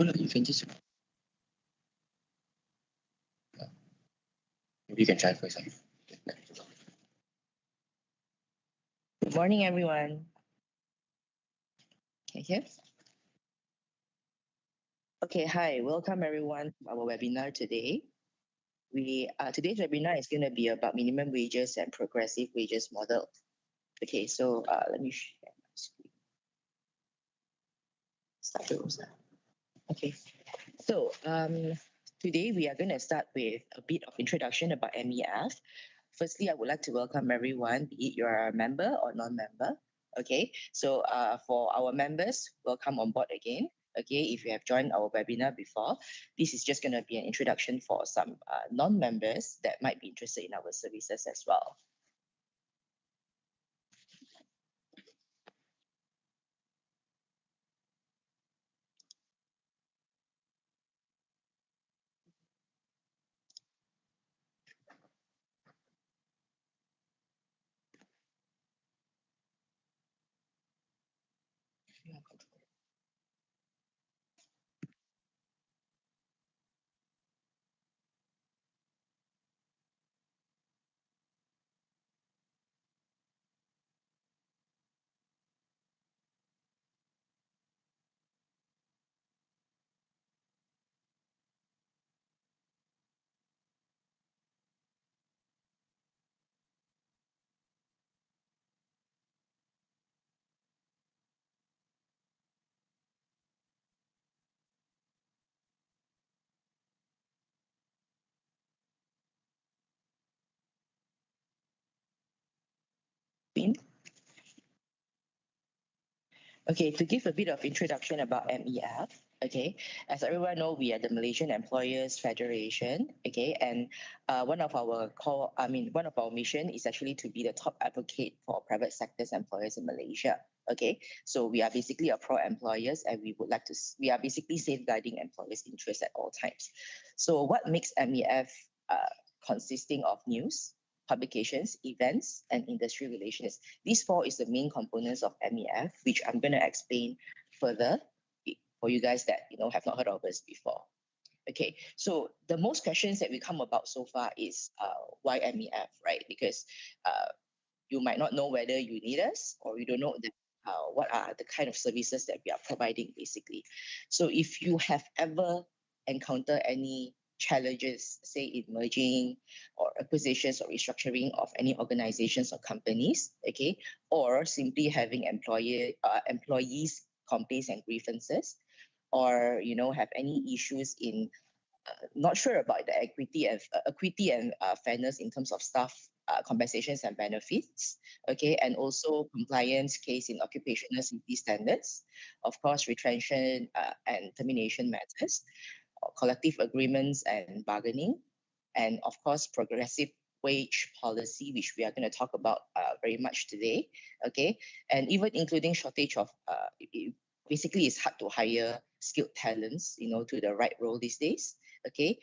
No, you can just. Maybe you can try first. Good morning, everyone. Can you hear? Okay, hi. Welcome, everyone, to our webinar today. Today's webinar is going to be about minimum wages and progressive wages model. Okay, so let me share my screen. Start the room. Okay, so today we are going to start with a bit of introduction about MEF. Firstly, I would like to welcome everyone, be it you're a member or non-member. Okay, so for our members, welcome on board again. Okay, if you have joined our webinar before, this is just going to be an introduction for some non-members that might be interested in our services as well. Okay, to give a bit of introduction about MEF, okay, as everyone know, we are the Malaysian Employers Federation, okay, and one of our mission is actually to be the top advocate for private sector's employers in Malaysia. Okay, so we are basically a pro-employers, and we are basically safeguarding employers' interests at all times. So what makes MEF consisting of news, publications, events, and industry relations? These four is the main components of MEF, which I'm going to explain further for you guys that have not heard of us before. Okay, so the most questions that we come about so far is why MEF, right? Because you might not know whether you need us, or you don't know what are the kind of services that we are providing, basically. So if you have ever encountered any challenges, say in merging or acquisitions or restructuring of any organizations or companies, okay, or simply having employees complaints and grievances, or have any issues in not sure about the equity and fairness in terms of staff compensations and benefits, okay, and also compliance case in occupational safety standards, of course, retrenchment and termination matters, collective agreements and bargaining, and of course, progressive wage policy, which we are going to talk about very much today, okay, and even including shortage of, basically it's hard to hire skilled talents, to the right role these days, okay,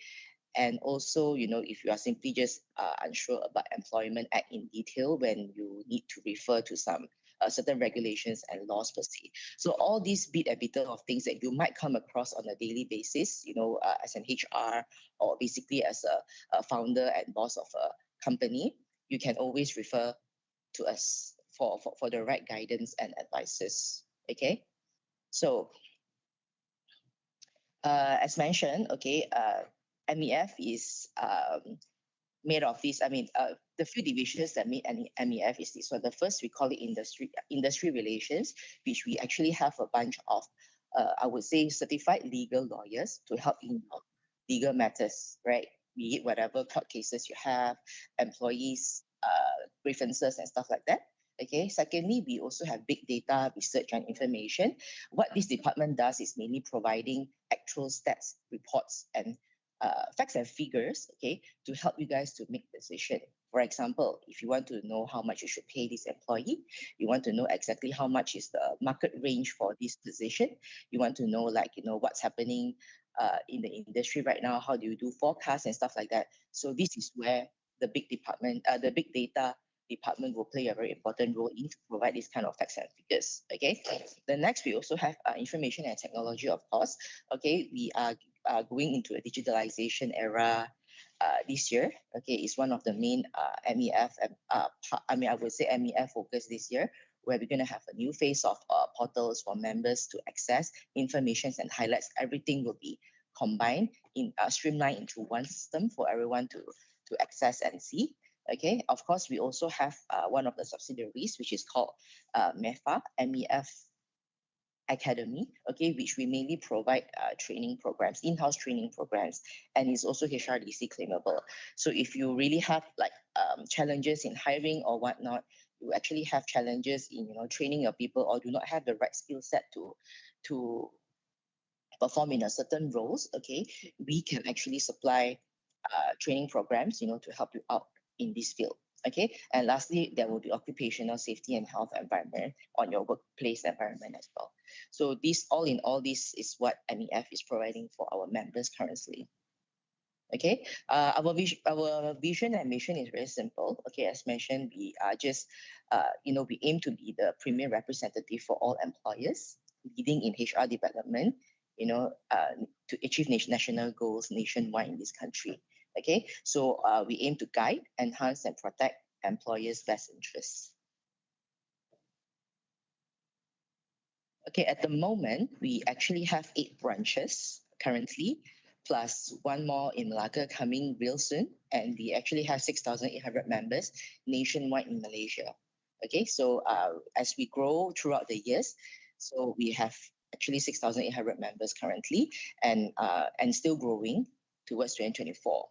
and also, if you are simply just unsure about Employment Act in detail when you need to refer to some certain regulations and laws per se. So all these bit and bitter of things that you might come across on a daily basis, as an HR or basically as a founder and boss of a company, you can always refer to us for the right guidance and advices. Okay, so as mentioned, okay, MEF is made of these. The few divisions that make MEF is this. So the first, we call it industry relations, which we actually have a bunch of, I would say, certified legal lawyers to help in legal matters, right? Be it whatever court cases you have, employees, grievances and stuff like that. Okay. Secondly, we also have big data research and information. What this department does is mainly providing actual stats, reports, and facts and figures, okay, to help you guys to make decision. For example, if you want to know how much you should pay this employee, you want to know exactly how much is the market range for this position, you want to know, what's happening in the industry right now, how do you do forecasts and stuff like that. So this is where the big department, the big data department will play a very important role in to provide this kind of facts and figures. Okay. The next, we also have information and technology, of course. Okay, we are going into a digitalization era this year. Okay, it's one of the main MEF, I would say MEF focus this year, where we're going to have a new phase of portals for members to access information and highlights. Everything will be combined in streamlined into one system for everyone to access and see. Okay, of course, we also have one of the subsidiaries, which is called MEFA, MEF Academy, okay, which we mainly provide training programs, in-house training programs, and is also HRDC claimable. So if you really have like challenges in hiring or whatnot, you actually have challenges in training your people, or do not have the right skill set to perform in a certain roles, okay, we can actually supply training programs, to help you out in this field. Okay, and lastly, there will be occupational safety and health environment on your workplace environment as well. So this, all in all, this is what MEF is providing for our members currently. Okay, our vision and mission is very simple. Okay, as mentioned, we are just, we aim to be the premier representative for all employers, leading in HR development, to achieve national goals nationwide in this country. Okay, so we aim to guide, enhance, and protect employers' best interests. Okay, at the moment, we actually have 8 branches currently, plus one more in Malacca coming real soon, and we actually have 6,800 members nationwide in Malaysia. Okay, so as we grow throughout the years, so we have actually 6,800 members currently, and still growing towards 2024.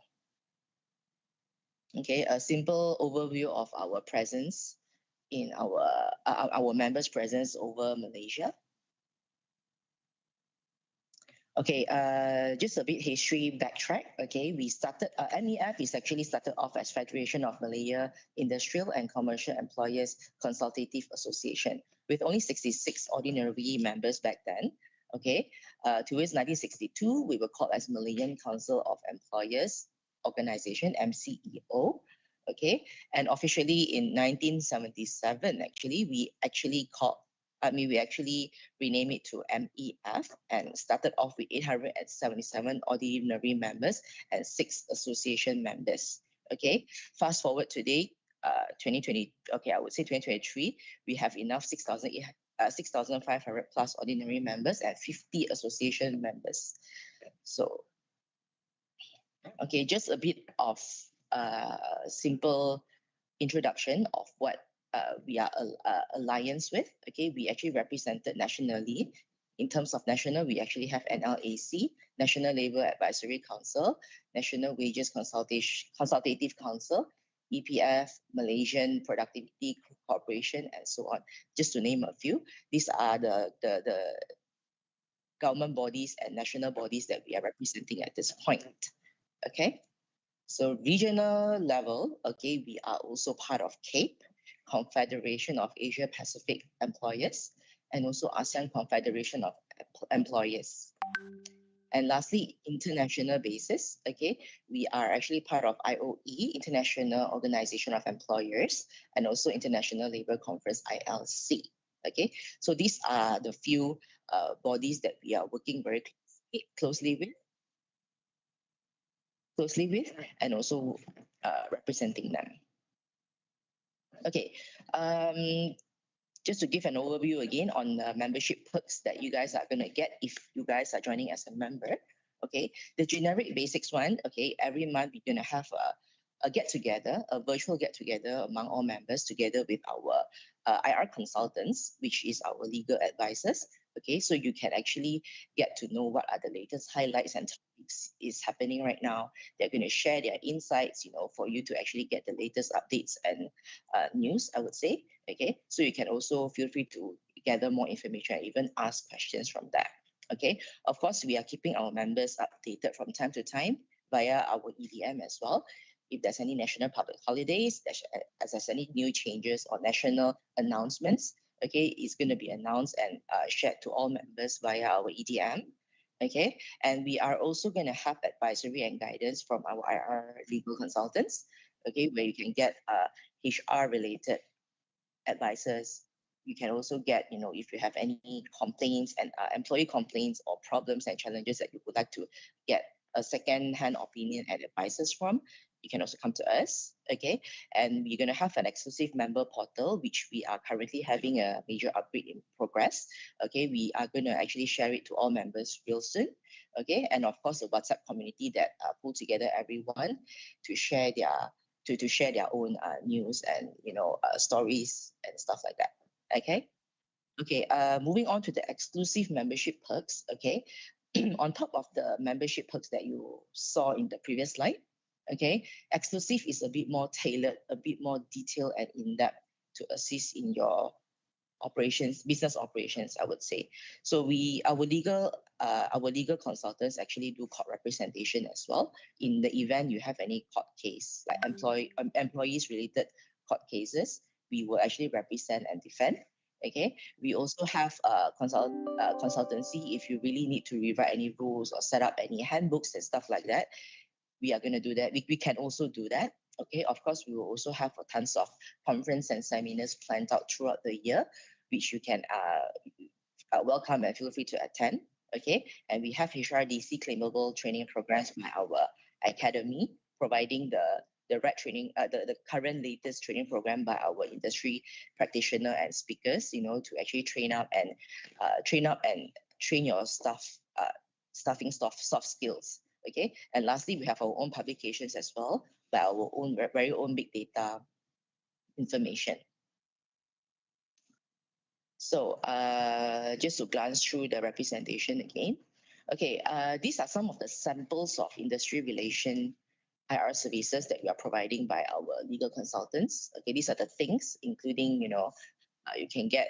Okay, a simple overview of our presence in our members' presence over Malaysia. Okay, just a bit history backtrack. Okay, we started, MEF is actually started off as Federation of Malaya Industrial and Commercial Employers Consultative Association with only 66 ordinary members back then. Okay, towards 1962, we were called as Malayan Council of Employers Organization, MCEO. Okay, and officially in 1977, we actually renamed it to MEF and started off with 877 ordinary members and 6 association members. Okay, fast forward today, 2020. Okay, I would say 2023, we have enough 6,500 plus ordinary members and 50 association members. So, okay, just a bit of simple introduction of what we are alliance with. Okay, we actually represented nationally. In terms of national, we actually have NLAC, National Labour Advisory Council, National Wages Consultative Council, EPF, Malaysian Productivity Corporation, and so on, just to name a few. These are the government bodies and national bodies that we are representing at this point. Okay, so regional level, okay, we are also part of CAPE, Confederation of Asia Pacific Employers, and also ASEAN Confederation of Employers. And lastly, international basis, okay, we are actually part of IOE, International Organization of Employers, and also International Labour Conference, ILC. Okay, so these are the few bodies that we are working very closely with, and also representing them. Okay, just to give an overview again on the membership perks that you guys are going to get if you guys are joining as a member. Okay, the generic basics one, okay, every month we're going to have a get-together, a virtual get-together among all members together with our IR consultants, which is our legal advisors. Okay, so you can actually get to know what are the latest highlights and topics is happening right now. They're going to share their insights, for you to actually get the latest updates and news, I would say. Okay, so you can also feel free to gather more information and even ask questions from that. Okay, of course, we are keeping our members updated from time to time via our EDM as well. If there's any national public holidays, as there's any new changes or national announcements, okay, it's going to be announced and shared to all members via our EDM. Okay, and we are also going to have advisory and guidance from our IR legal consultants. Okay, where you can get HR related advices. You can also get, if you have any complaints and employee complaints or problems and challenges that you would like to get a second-hand opinion and advices from, you can also come to us, okay? And we're going to have an exclusive member portal, which we are currently having a major upgrade in progress, okay? We are going to actually share it to all members real soon, okay? And of course, the WhatsApp community that pull together everyone to share their own news and stories and stuff like that. Okay. Moving on to the exclusive membership perks. Okay. On top of the membership perks that you saw in the previous slide, okay, exclusive is a bit more tailored, a bit more detailed and in-depth to assist in your business operations, I would say. So our legal consultants actually do court representation as well. In the event you have any court case, like employees related court cases, we will actually represent and defend. Okay, we also have consultancy if you really need to rewrite any rules or set up any handbooks and stuff like that. We are going to do that. We can also do that. Okay, of course, we will also have tons of conference and seminars planned out throughout the year, which you can welcome and feel free to attend. Okay, and we have HRDC claimable training programs by our academy, providing the right training, the current latest training program by our industry practitioner and speakers, to actually train your staffing soft skills. Okay, and lastly, we have our own publications as well by our own very own big data information. So just to glance through the representation again. Okay, these are some of the samples of industry relation IR services that we are providing by our legal consultants. Okay, these are the things, including, you can get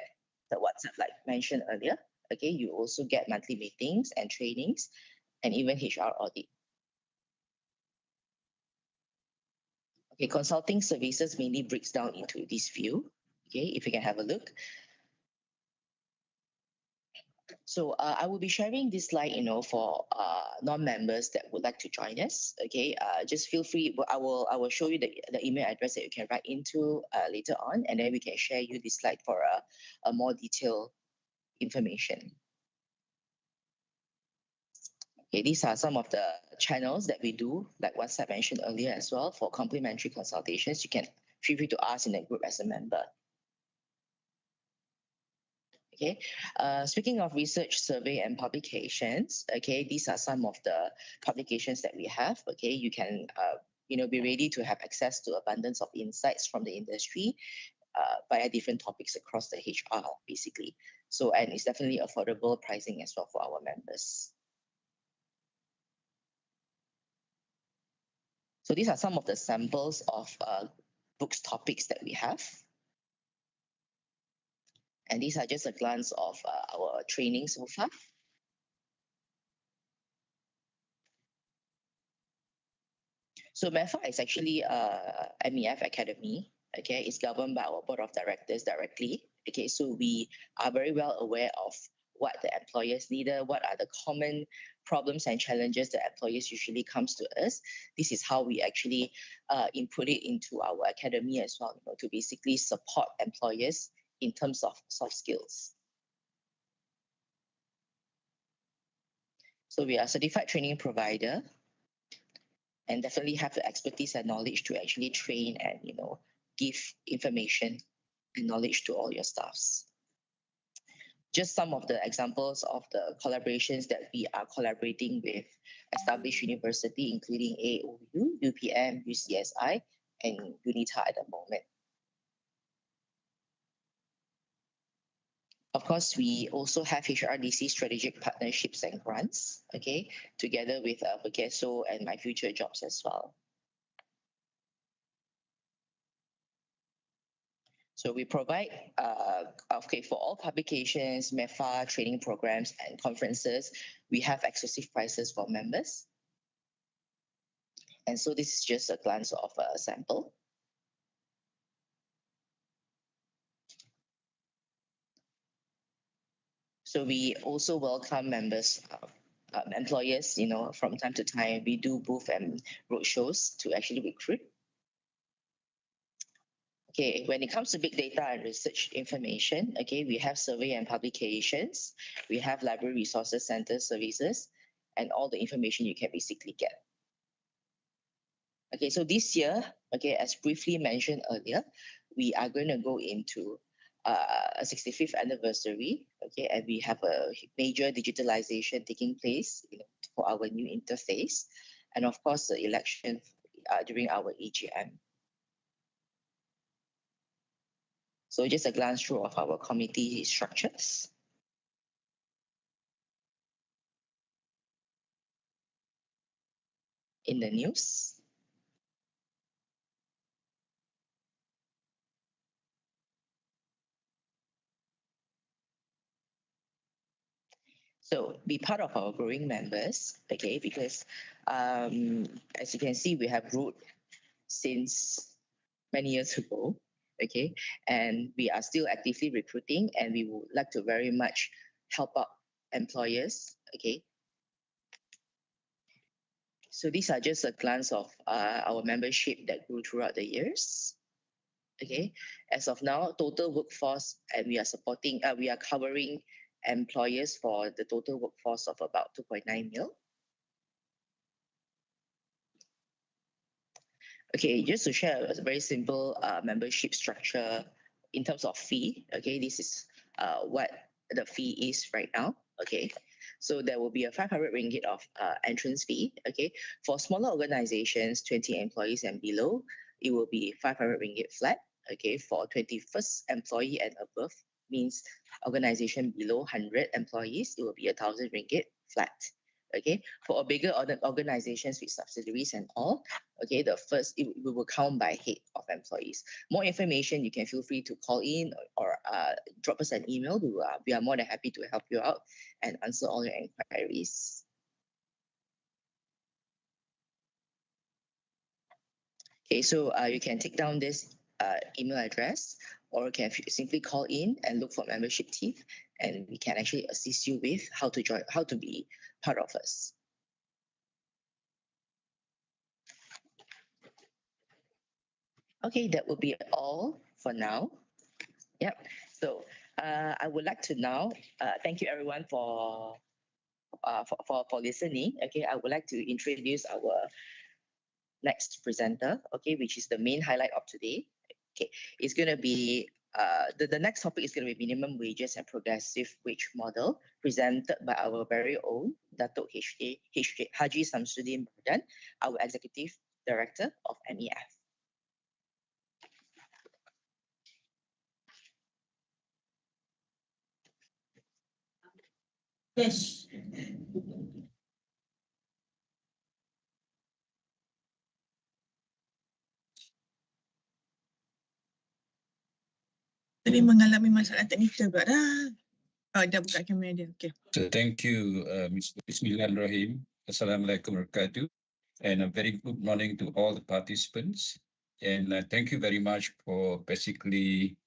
the WhatsApp like mentioned earlier. Okay, you also get monthly meetings and trainings and even HR audit. Okay, consulting services mainly breaks down into this few. Okay, if you can have a look. So I will be sharing this slide, for non-members that would like to join us. Okay, just feel free. I will show you the email address that you can write into later on, and then we can share you this slide for a more detailed information. Okay, these are some of the channels that we do, like WhatsApp mentioned earlier as well, for complimentary consultations. You can feel free to ask in the group as a member. Okay, speaking of research, survey, and publications, okay, these are some of the publications that we have. Okay, you can, be ready to have access to abundance of insights from the industry via different topics across the HR, basically. So, and it's definitely affordable pricing as well for our members. So these are some of the samples of books topics that we have. And these are just a glance of our training so far. So MEFA is actually a MEF Academy. Okay, it's governed by our board of directors directly. Okay, so we are very well aware of what the employers need, what are the common problems and challenges that employers usually comes to us. This is how we actually input it into our academy as well, to basically support employers in terms of soft skills. So we are a certified training provider and definitely have the expertise and knowledge to actually train and, give information and knowledge to all your staffs. Just some of the examples of the collaborations that we are collaborating with established university, including AOU, UPM, UCSI, and UNITA at the moment. Of course, we also have HRDC strategic partnerships and grants, okay, together with Vagesso and My Future Jobs as well. So we provide, for all publications, MEFA, training programs, and conferences, we have exclusive prices for members. And so this is just a glance of a sample. So we also welcome members, employers, from time to time. We do booth and roadshows to actually recruit. Okay, when it comes to big data and research information, okay, we have survey and publications, we have library resources center services, and all the information you can basically get. Okay, so this year, okay, as briefly mentioned earlier, we are going to go into a 65th anniversary, okay, and we have a major digitalization taking place, for our new interface, and of course the election during our AGM. So just a glance through of our committee structures. In the news. So be part of our growing members, okay, because as you can see, we have ruled since many years ago, okay, and we are still actively recruiting, and we would like to very much help out employers, okay. So these are just a glance of our membership that grew throughout the years. Okay, as of now, total workforce, and we are covering employers for the total workforce of about 2.9 mil. Okay, just to share a very simple membership structure in terms of fee. Okay, this is what the fee is right now. Okay, so there will be a 500 ringgit of entrance fee. Okay, for smaller organizations, 20 employees and below, it will be 500 ringgit flat. Okay, for 21st employee and above, means organization below 100 employees, it will be 1,000 ringgit flat. Okay, for a bigger organizations with subsidiaries and all, okay, we will count by head of employees. More information, you can feel free to call in or drop us an email. We are more than happy to help you out and answer all your inquiries. Okay, so you can take down this email address, or you can simply call in and look for membership team, and we can actually assist you with how to join, how to be part of us. Okay, that will be all for now. Yep. So I would like to now thank you everyone for listening. Okay, I would like to introduce our next presenter. Okay, which is the main highlight of today. Okay, it's going to be the next topic is going to be minimum wages and progressive wage model, presented by our very own Datuk Hj Shamsuddin Bardan, our Executive Director of MEF. Yes. Tadi mengalami masalah teknikal pula dah. Dah buka kamera dia. Okay. So thank you, Bismillahirrahmanirrahim. Assalamualaikum warahmatullahi wabarakatuh. And a very good morning to all the participants. And thank you very much for basically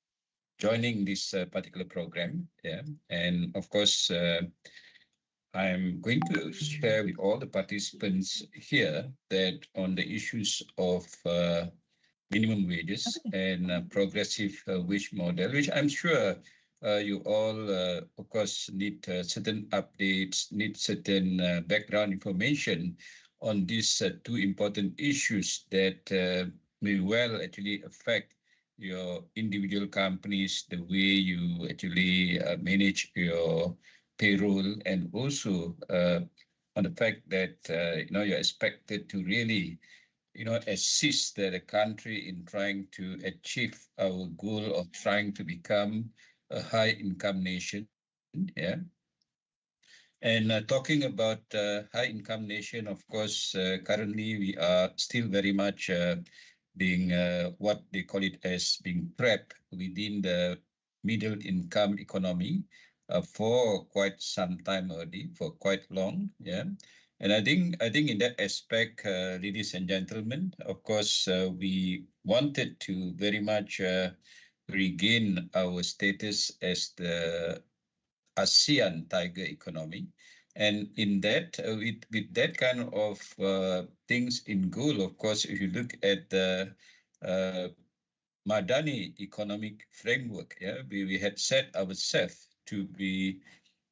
joining this particular program. Yeah. And of course, I'm going to share with all the participants here that on the issues of minimum wages and progressive wage model, which I'm sure you all, of course, need certain updates, need certain background information on these two important issues that may well actually affect your individual companies, the way you actually manage your payroll, and also on the fact that you're expected to really assist the country in trying to achieve our goal of trying to become a high income nation. Yeah. And talking about high income nation, of course, currently we are still very much being what they call it as being trapped within the middle income economy for quite some time already, for quite long. Yeah. And I think in that aspect, ladies and gentlemen, of course, we wanted to very much regain our status as the ASEAN tiger economy. And in that, with that kind of things in goal, of course, if you look at the Madani economic framework. Yeah, we had set ourselves to be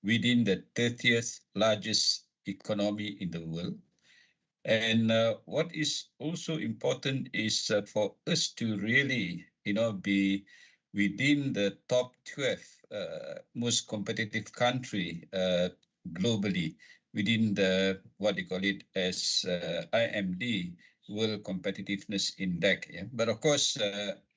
within the 30th largest economy in the world. And what is also important is for us to really, be within the top 12 most competitive country globally within the what they call it as IMD World Competitiveness Index. Yeah? But of course,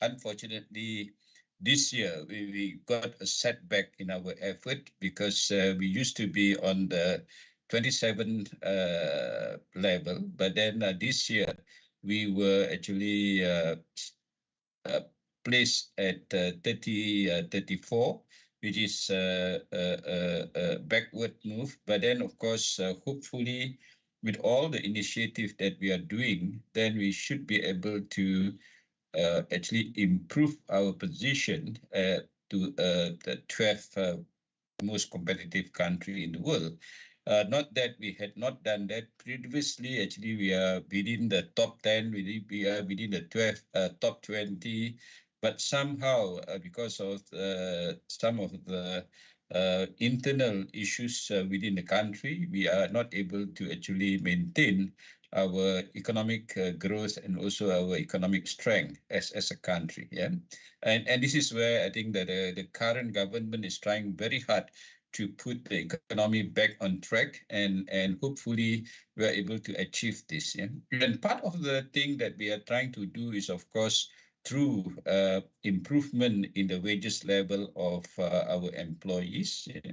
unfortunately, this year we got a setback in our effort because we used to be on the 27 level, but then this year we were actually uh, placed at 34, which is a backward move. But then, of course, hopefully, with all the initiative that we are doing, then we should be able to actually improve our position to the 12th most competitive country in the world. Not that we had not done that previously. Actually, we are within the top 10, we are within the 12, top 20, but somehow, because of some of the internal issues within the country, we are not able to actually maintain our economic growth and also our economic strength as a country. Yeah, and this is where I think that the current government is trying very hard to put the economy back on track, and hopefully we are able to achieve this. Yeah? And part of the thing that we are trying to do is, of course, through improvement in the wages level of our employees. Yeah?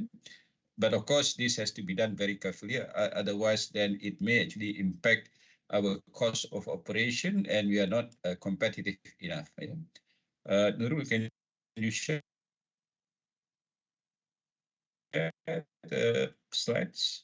But of course, this has to be done very carefully. Otherwise, then it may actually impact our cost of operation, and we are not competitive enough. Yeah? Nurul, can you share the slides?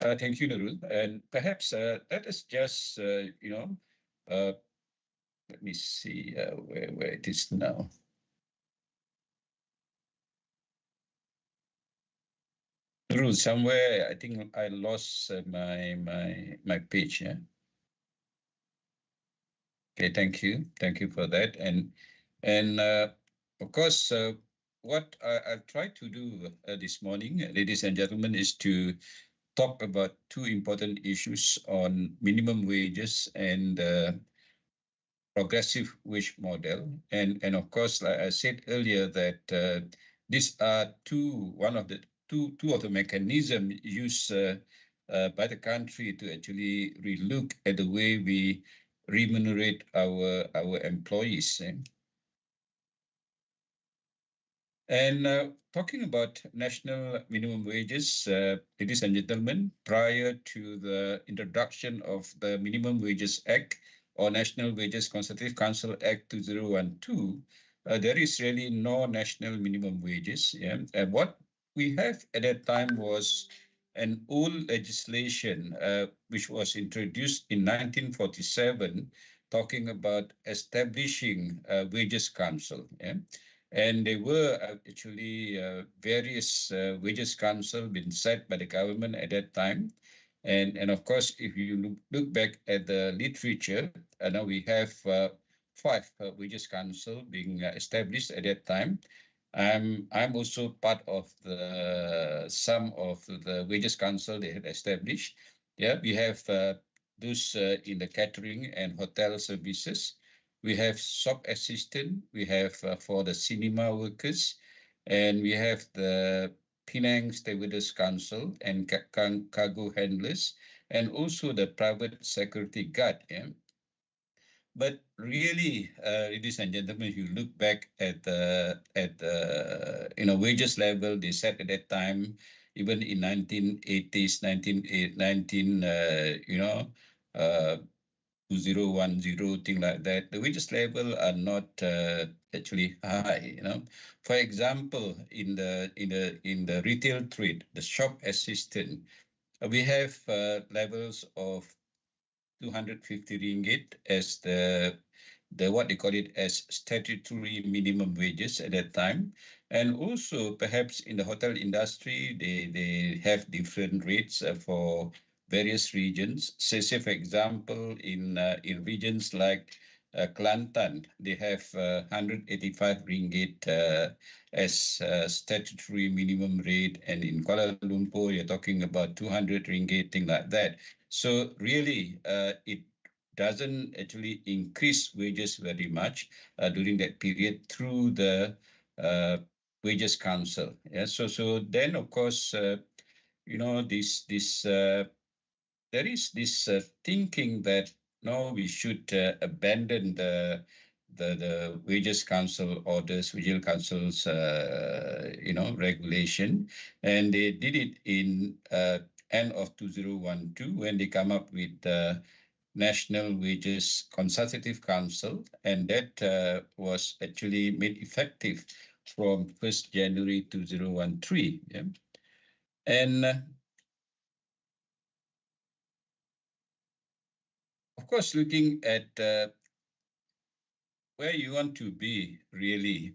Thank you, Nurul. And perhaps let us just, uh, let me see where it is now. Nurul, somewhere I think I lost my page. Yeah. Okay, thank you for that. And of course, what I've tried to do this morning, ladies and gentlemen, is to talk about two important issues on minimum wages and progressive wage model. And of course, like I said earlier, that these are one of the two of the mechanisms used by the country to actually relook at the way we remunerate our employees. And talking about national minimum wages, ladies and gentlemen, prior to the introduction of the Minimum Wages Act or National Wages Consultative Council Act 2012, there is really no national minimum wages. Yeah? And what we have at that time was an old legislation which was introduced in 1947, talking about establishing a wages council. Yeah? And there were actually various wages council been set by the government at that time. And of course, if you look back at the literature, now we have five wages council being established at that time. I'm also part of some of the wages council they had established. Yeah, we have those in the catering and hotel services. We have shop assistant. We have for the cinema workers, and we have the Penang Stewardess Council and cargo handlers, and also the private security guard. Yeah? But really, ladies and gentlemen, if you look back at the wages level they set at that time, even in 1980s, 2010, thing like that, the wages level are not actually high. For example, in the retail trade, the shop assistant, we have levels of 250 ringgit as the what they call it as statutory minimum wages at that time. And also perhaps in the hotel industry, they have different rates for various regions. Say for example, in regions like Kelantan, they have 185 ringgit as statutory minimum rate, and in Kuala Lumpur, you're talking about 200 ringgit, thing like that. So really, it doesn't actually increase wages very much during that period through the wages council. Yeah. So then of course, there is this thinking that no, we should abandon the wages council orders, wages council's regulation, and they did it in end of 2012 when they come up with the National Wages Consultative Council, and that was actually made effective from 1st January 2013. Yeah? And of course, looking at where you want to be really,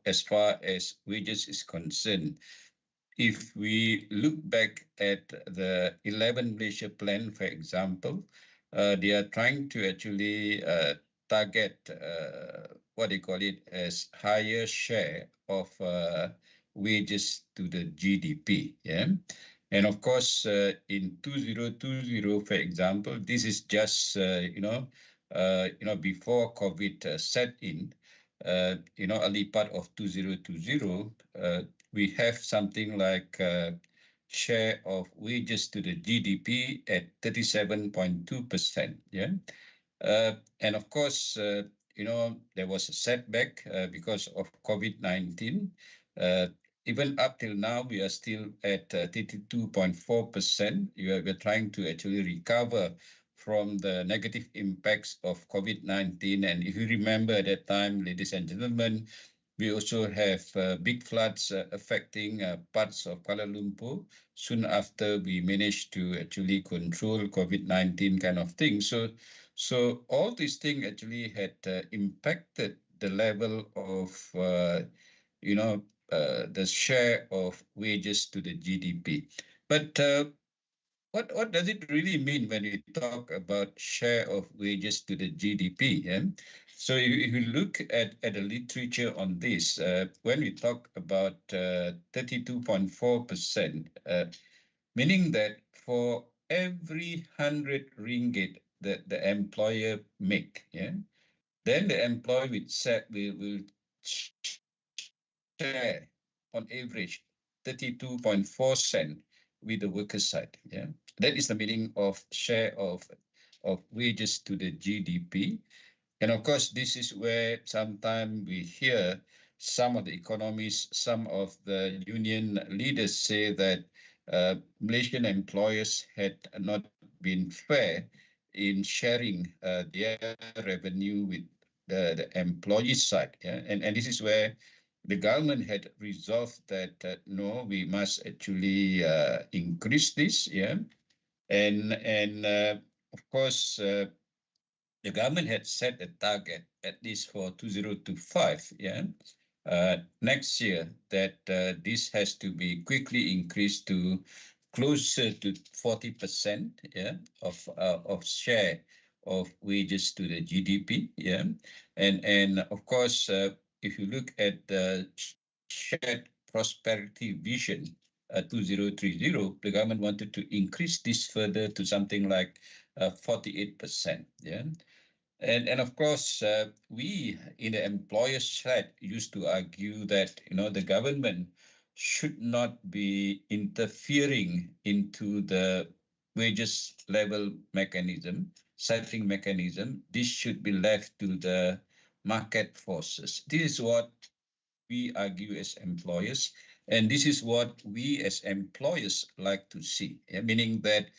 as far as wages is concerned, if we look back at the 11 Malaysia plan, for example, they are trying to actually target what they call it as higher share of wages to the GDP. Yeah. And of course, in 2020, for example, this is just, before COVID set in, early part of 2020, we have something like share of wages to the GDP at 37.2%. Yeah. And of course, there was a setback because of COVID-19. Even up till now, we are still at 32.4%. We're trying to actually recover from the negative impacts of COVID-19. And if you remember at that time, ladies and gentlemen, we also have big floods affecting parts of Kuala Lumpur soon after we managed to actually control COVID-19 kind of thing. So all these things actually had impacted the level of, the share of wages to the GDP. But what does it really mean when we talk about share of wages to the GDP? Yeah? So if you look at the literature on this, when we talk about 32.4%, meaning that for every 100 ringgit that the employer make, yeah, then the employer will share on average 32.4 cent with the worker side. Yeah, that is the meaning of share of wages to the GDP. And of course, this is where sometimes we hear some of the economists, some of the union leaders say that Malaysian employers had not been fair in sharing their revenue with the employee side. Yeah? And this is where the government had resolved that no, we must actually increase this. Yeah, and of course, the government had set a target at least for 2025. Yeah, next year that this has to be quickly increased to closer to 40%. Yeah, of share of wages to the GDP. Yeah, and of course, if you look at the shared prosperity vision 2030, the government wanted to increase this further to something like 48%. Yeah. And of course, we in the employer side used to argue that the government should not be interfering into the wages level mechanism, settling mechanism. This should be left to the market forces. This is what we argue as employers, and this is what we as employers like to see. Yeah? Meaning that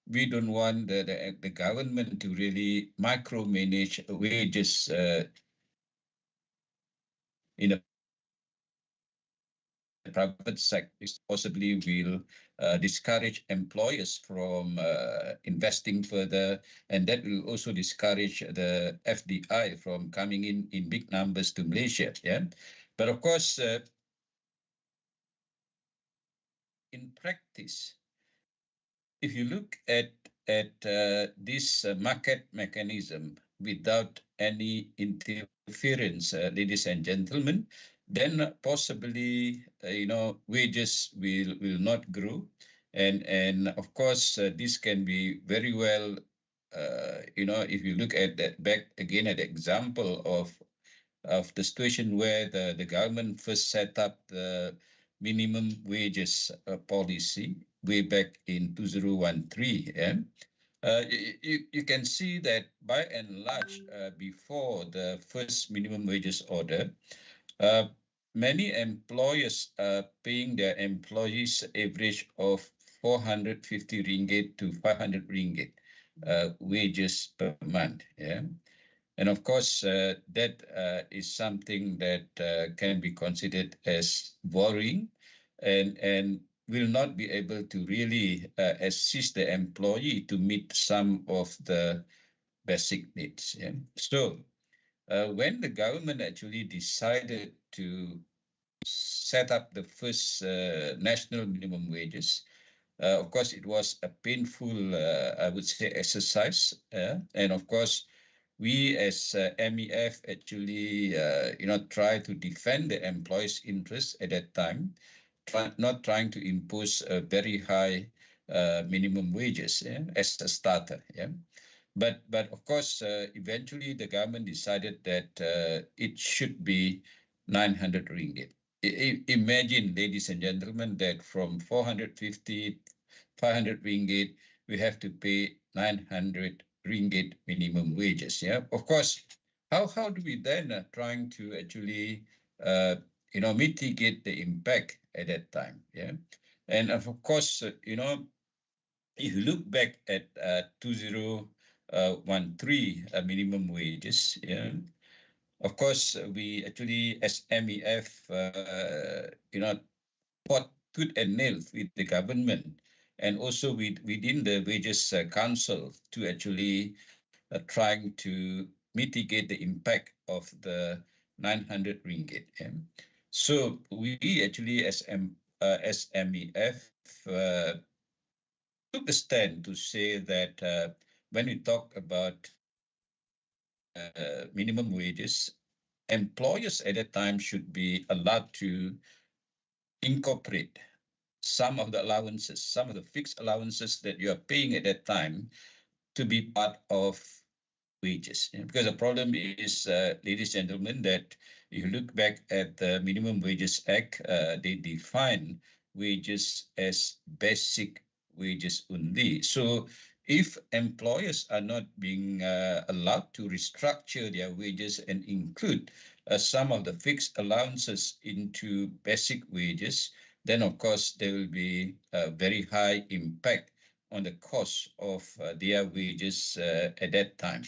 we don't want the government to really micromanage wages in a private sector possibly will discourage employers from investing further, and that will also discourage the FDI from coming in big numbers to Malaysia. Yeah, but of course, in practice, if you look at this market mechanism without any interference, ladies and gentlemen, then possibly wages will not grow, and of course this can be very well if you look at that back again at the example of the situation where the government first set up the minimum wages policy way back in 2013. Yeah? You can see that by and large, before the first minimum wages order, many employers are paying their employees average of 450 ringgit to 500 ringgit wages per month. Yeah. And of course, that is something that can be considered as worrying and will not be able to really assist the employee to meet some of the basic needs. Yeah? So when the government actually decided to set up the first national minimum wages, of course, it was a painful, I would say, exercise. And of course, we as MEF actually, try to defend the employees' interests at that time, not trying to impose a very high minimum wages as a starter. Yeah. But of course, eventually the government decided that it should be 900 ringgit. Imagine, ladies and gentlemen, that from 450, 500 ringgit, we have to pay 900 ringgit minimum wages. Yeah, of course. How do we then trying to actually mitigate the impact at that time? Yeah, and of course if you look back at 2013 minimum wages, yeah, of course we actually as MEF fought tooth and nail with the government and also within the wages council to actually trying to mitigate the impact of the 900 ringgit. Yeah. So we actually as MEF took the stand to say that when we talk about minimum wages, employers at that time should be allowed to incorporate some of the allowances, some of the fixed allowances that you are paying at that time to be part of wages. Because the problem is, ladies and gentlemen, that if you look back at the Minimum Wages Act, they define wages as basic wages only. So if employers are not being allowed to restructure their wages and include some of the fixed allowances into basic wages, then of course there will be a very high impact on the cost of their wages at that time.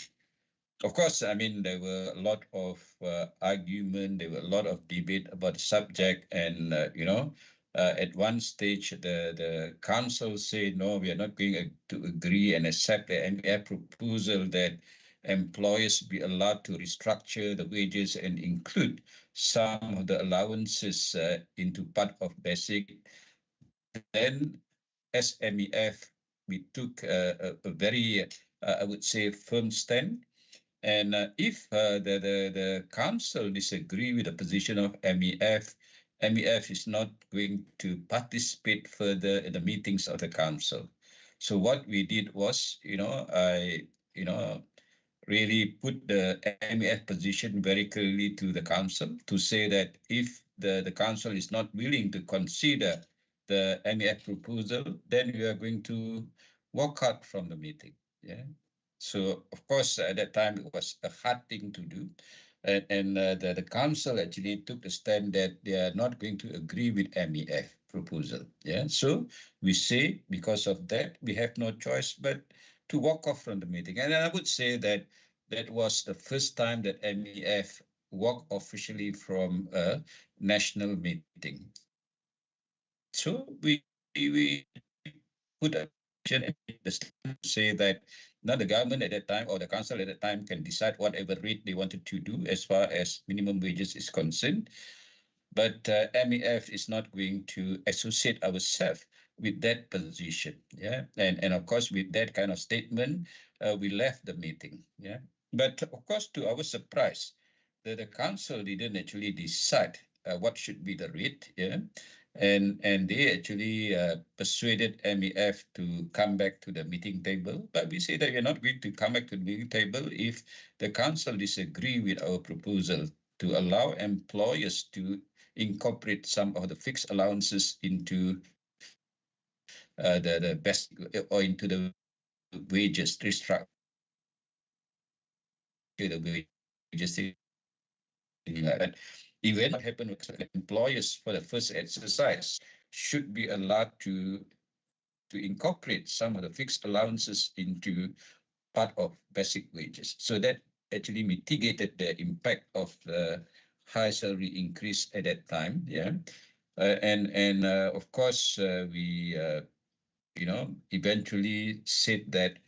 Of course, I mean, there were a lot of argument, there were a lot of debate about the subject, and at one stage the council said, no, we are not going to agree and accept the MEF proposal that employers be allowed to restructure the wages and include some of the allowances into part of basic. Then as MEF, we took a very, I would say, firm stand. And if the council disagree with the position of MEF, MEF is not going to participate further in the meetings of the council. So what we did was, I really put the MEF position very clearly to the council to say that if the council is not willing to consider the MEF proposal, then we are going to walk out from the meeting. Yeah. So, of course, at that time, it was a hard thing to do. And the council actually took the stand that they are not going to agree with MEF proposal. Yeah. So we say because of that, we have no choice but to walk off from the meeting. And I would say that that was the first time that MEF walked officially from a national meeting. So we put a to say that now the government at that time or the council at that time can decide whatever rate they wanted to do as far as minimum wages is concerned. But MEF is not going to associate ourselves with that position. Yeah. And of course, with that kind of statement, we left the meeting. Yeah. But of course, to our surprise, the council didn't actually decide what should be the rate. Yeah. And they actually persuaded MEF to come back to the meeting table. But we say that we're not going to come back to the meeting table if the council disagree with our proposal to allow employers to incorporate some of the fixed allowances into the best or into the wages, restructure the wages thing like that. Even what happened was that employers for the first exercise should be allowed to incorporate some of the fixed allowances into part of basic wages. So that actually mitigated the impact of the high salary increase at that time. Yeah. And of course, we eventually said that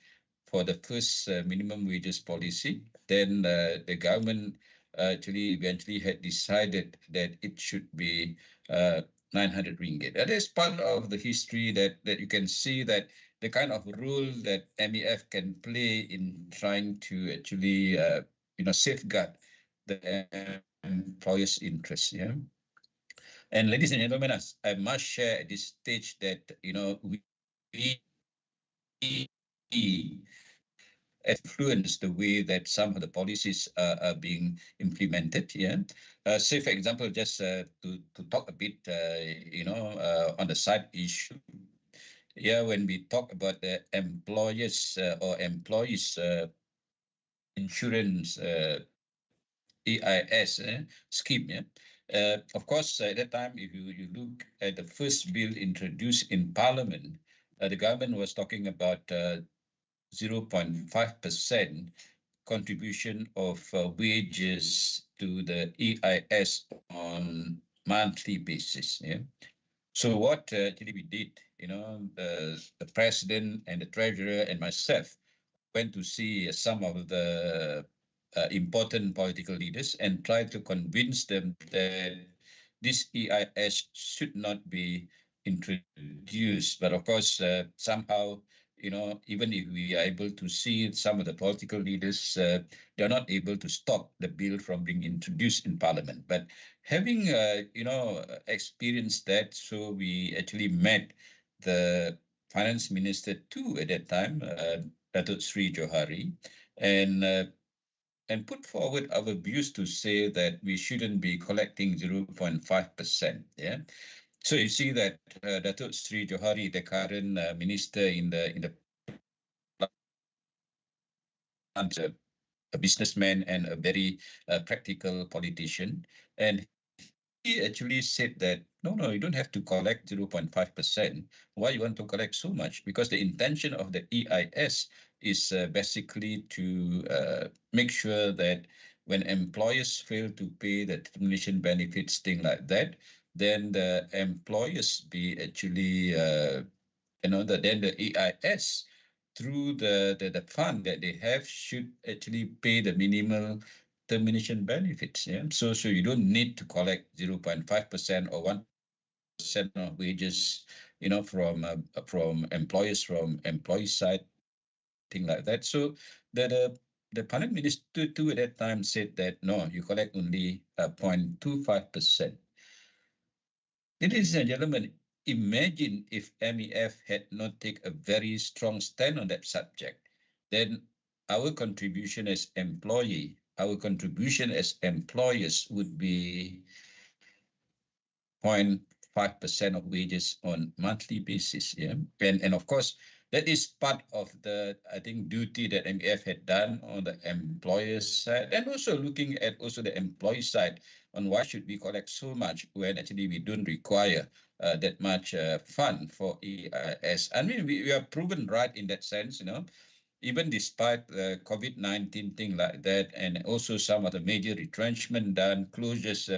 for the first minimum wages policy, then the government actually eventually had decided that it should be 900 ringgit. That is part of the history that you can see that the kind of role that MEF can play in trying to actually safeguard the employer's interests. Yeah. And ladies and gentlemen, I must share at this stage that we influence the way that some of the policies are being implemented. Yeah. Say, for example, just to talk a bit, on the side issue. Yeah, when we talk about the employers or employees insurance EIS scheme, yeah. Of course, at that time, if you look at the first bill introduced in Parliament, the government was talking about 0.5% contribution of wages to the EIS on monthly basis. Yeah. So what actually we did, the president and the treasurer and myself went to see some of the important political leaders and tried to convince them that this EIS should not be introduced. But of course, somehow, even if we are able to see some of the political leaders, they're not able to stop the bill from being introduced in Parliament. But having, experienced that, so we actually met the finance minister too at that time, Datuk Sri Johari, and put forward our views to say that we shouldn't be collecting 0.5%. Yeah. So you see that Datuk Sri Johari, the current minister in the a businessman and a very practical politician, and he actually said that no, you don't have to collect 0.5%. Why you want to collect so much? Because the intention of the EIS is basically to make sure that when employers fail to pay the termination benefits, thing like that, then the employers be actually then the EIS through the fund that they have should actually pay the minimal termination benefits. Yeah. So you don't need to collect 0.5% or 1% of wages, from employers, from employee side, thing like that. So the Prime Minister too at that time said that no, you collect only 0.25%. Ladies and gentlemen, imagine if MEF had not taken a very strong stand on that subject, then our contribution as employee, our contribution as employers would be 0.5% of wages on monthly basis. Yeah. And of course, that is part of the, I think, duty that MEF had done on the employer's side, and also looking at also the employee side on why should we collect so much when actually we don't require that much fund for EIS. I mean, we are proven right in that sense, even despite the COVID-19 thing like that, and also some of the major retrenchment done, closures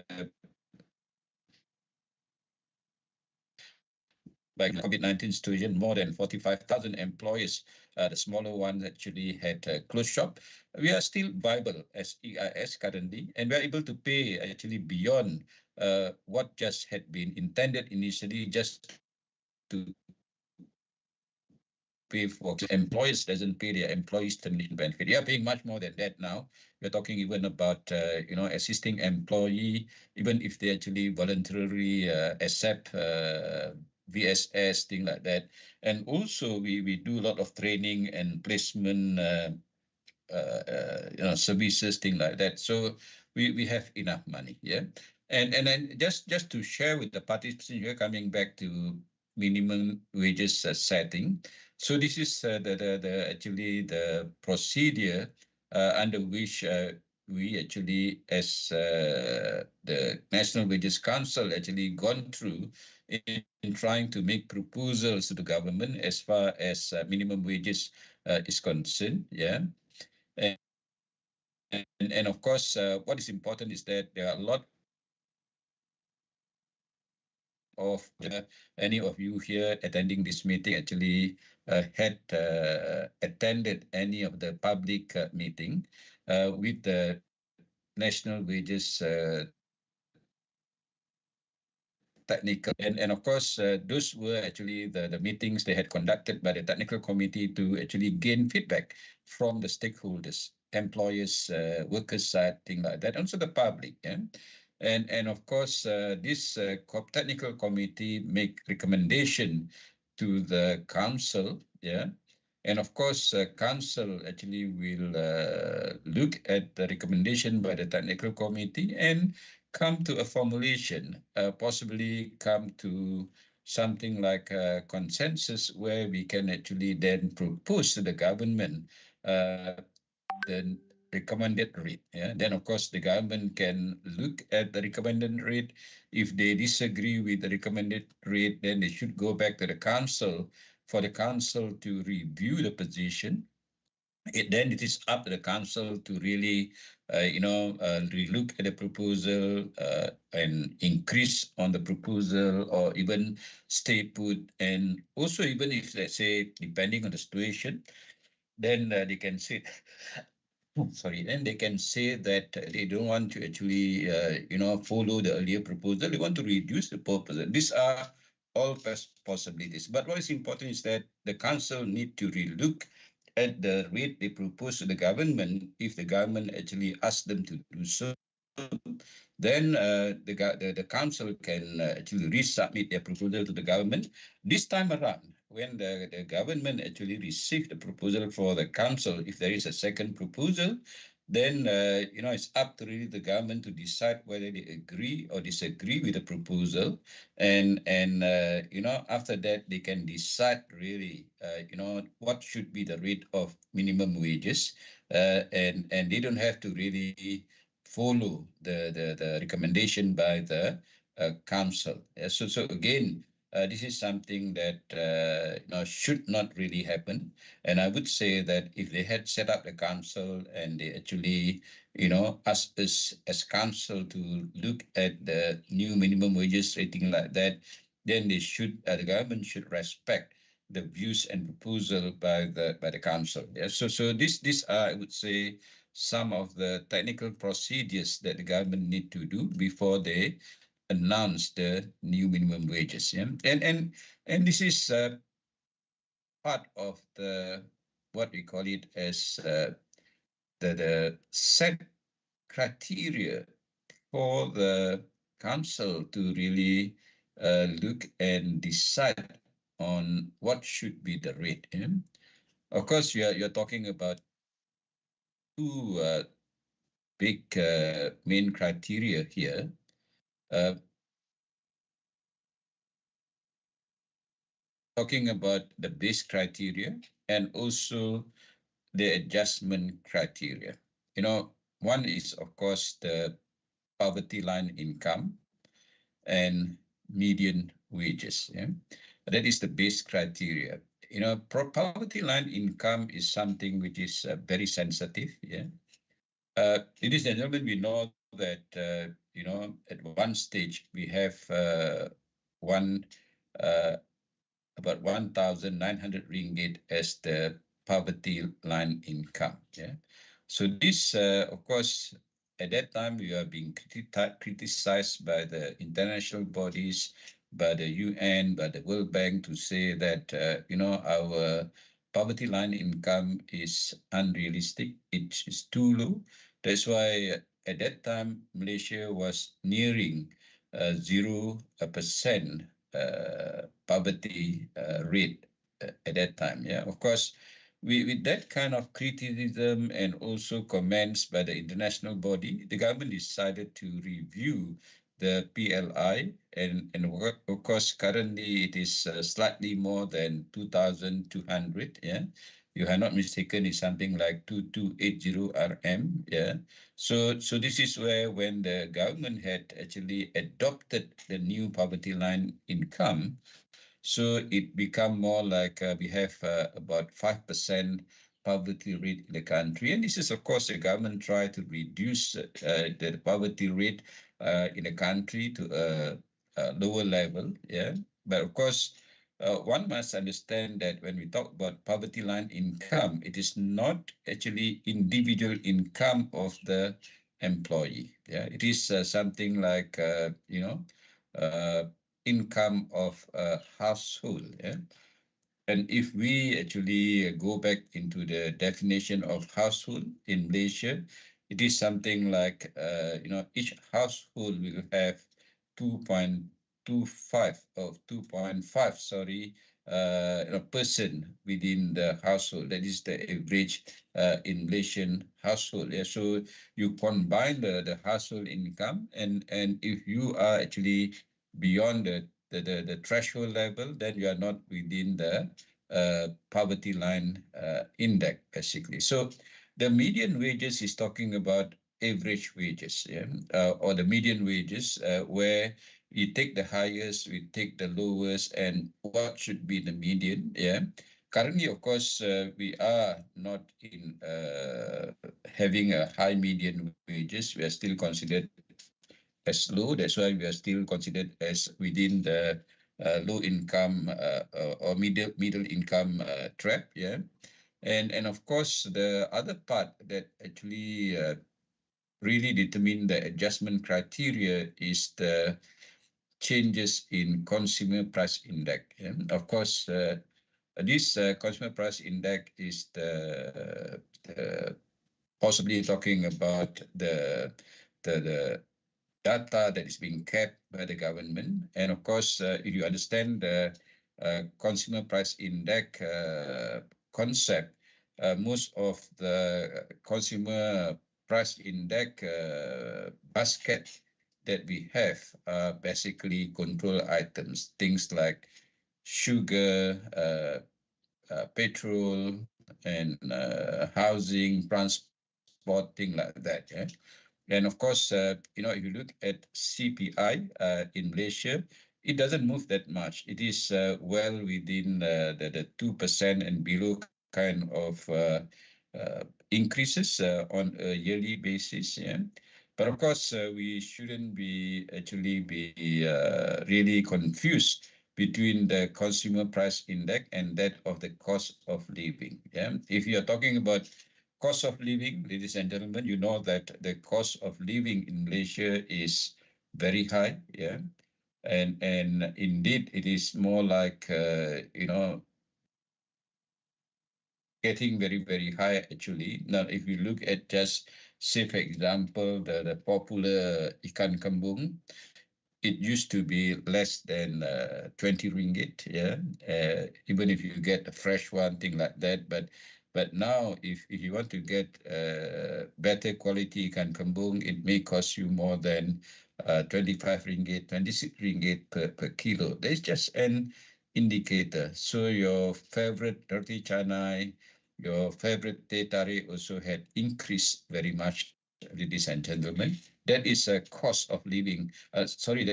by the COVID-19 situation, more than 45,000 employers, the smaller ones actually had closed shop. We are still viable as EIS currently, and we are able to pay actually beyond what just had been intended initially, just to pay for employers doesn't pay their employees termination benefit. They are paying much more than that now. We're talking even about assisting employee, even if they actually voluntarily accept VSS, thing like that. And also we do a lot of training and placement services, thing like that. So we have enough money, yeah. And then just to share with the participants here, coming back to minimum wages setting. So this is the actually the procedure under which we actually, as the National Wages Council, actually gone through in trying to make proposals to the government as far as minimum wages is concerned, yeah. And of course, what is important is that there are a lot of any of you here attending this meeting actually had attended any of the public meeting with the national wages technical, and of course those were actually the meetings they had conducted by the technical committee to actually gain feedback from the stakeholders, employers, workers side, thing like that, also the public, yeah? And of course this technical committee make recommendation to the council, yeah. And of course, council actually will look at the recommendation by the technical committee and come to a formulation, possibly come to something like a consensus where we can actually then propose to the government the recommended rate. Yeah? Then, of course, the government can look at the recommended rate. If they disagree with the recommended rate, then they should go back to the council for the council to review the position. Then it is up to the council to really, relook at the proposal and increase on the proposal, or even stay put. And also, even if, let's say, depending on the situation, then they can say, sorry, then they can say that they don't want to actually, follow the earlier proposal. They want to reduce the proposal. These are all possibilities. But what is important is that the council need to relook at the rate they propose to the government. If the government actually asks them to do so, then the council can actually resubmit their proposal to the government. This time around, when the government actually received the proposal for the council, if there is a second proposal, then it's up to really the government to decide whether they agree or disagree with the proposal, and after that they can decide really what should be the rate of minimum wages, and they don't have to really follow the recommendation by the council. So again, this is something that should not really happen. And I would say that if they had set up the council and they actually asked us as council to look at the new minimum wages rating like that, then they should the government should respect the views and proposal by the council. Yeah. So these are, I would say, some of the technical procedures that the government need to do before they announce the new minimum wages. Yeah? And this is part of the what we call it as the set criteria for the council to really look and decide on what should be the rate. Yeah? Of course, you're talking about two big main criteria here. Talking about the base criteria and also the adjustment criteria. One is, of course, the poverty line income and median wages. Yeah? That is the base criteria. Poverty line income is something which is very sensitive. Yeah. Ladies and gentlemen, we know that, at one stage we have one about 1,900 ringgit as the poverty line income. Yeah. So this, of course, at that time we are being criticized by the international bodies, by the UN, by the World Bank to say that our poverty line income is unrealistic. It is too low. That's why at that time Malaysia was nearing 0% poverty rate at that time. Yeah, of course, with that kind of criticism and also comments by the international body, the government decided to review the PLI, and of course, currently it is slightly more than 2,200. Yeah, you are not mistaken, it's something like 2280 RM. Yeah, so this is where when the government had actually adopted the new poverty line income, so it become more like we have about 5% poverty rate in the country. And this is, of course, the government try to reduce the poverty rate in the country to a lower level. Yeah. But of course, one must understand that when we talk about poverty line income, it is not actually individual income of the employee. Yeah. It is something like, income of a household. Yeah? And if we actually go back into the definition of household in Malaysia, it is something like, each household will have 2.25 or 2.5, sorry, person within the household. That is the average in Malaysian household. Yeah? So you combine the household income, and if you are actually beyond the threshold level, then you are not within the poverty line index, basically. So the median wages is talking about average wages, yeah, or the median wages, where we take the highest, we take the lowest, and what should be the median, yeah. Currently, of course, we are not in having a high median wages. We are still considered as low. That's why we are still considered as within the low income or middle income trap. Yeah, and of course the other part that actually really determine the adjustment criteria is the changes in consumer price index. Yeah? Of course, this consumer price index is the possibly talking about the data that is being kept by the government. And of course, if you understand the consumer price index concept, most of the consumer price index basket that we have are basically control items, things like sugar, petrol, and housing, transport, things like that. Yeah? And of course, if you look at CPI in Malaysia, it doesn't move that much. It is well within the 2% and below kind of increases on a yearly basis. Yeah. But of course, we shouldn't be really confused between the consumer price index and that of the cost of living. Yeah. If you are talking about cost of living, ladies and gentlemen, you know that the cost of living in Malaysia is very high. Yeah. And indeed, it is more like, getting very, very high, actually. Now, if you look at just, say, for example, the popular ikan kembung, it used to be less than 20 ringgit, yeah. Even if you get a fresh one, thing like that. But now, if you want to get better quality ikan kembung, it may cost you more than 25 ringgit, 26 ringgit per kilo. That's just an indicator. So your favorite roti canai, your favorite teh tarik also had increased very much, ladies and gentlemen. That is a cost of living. That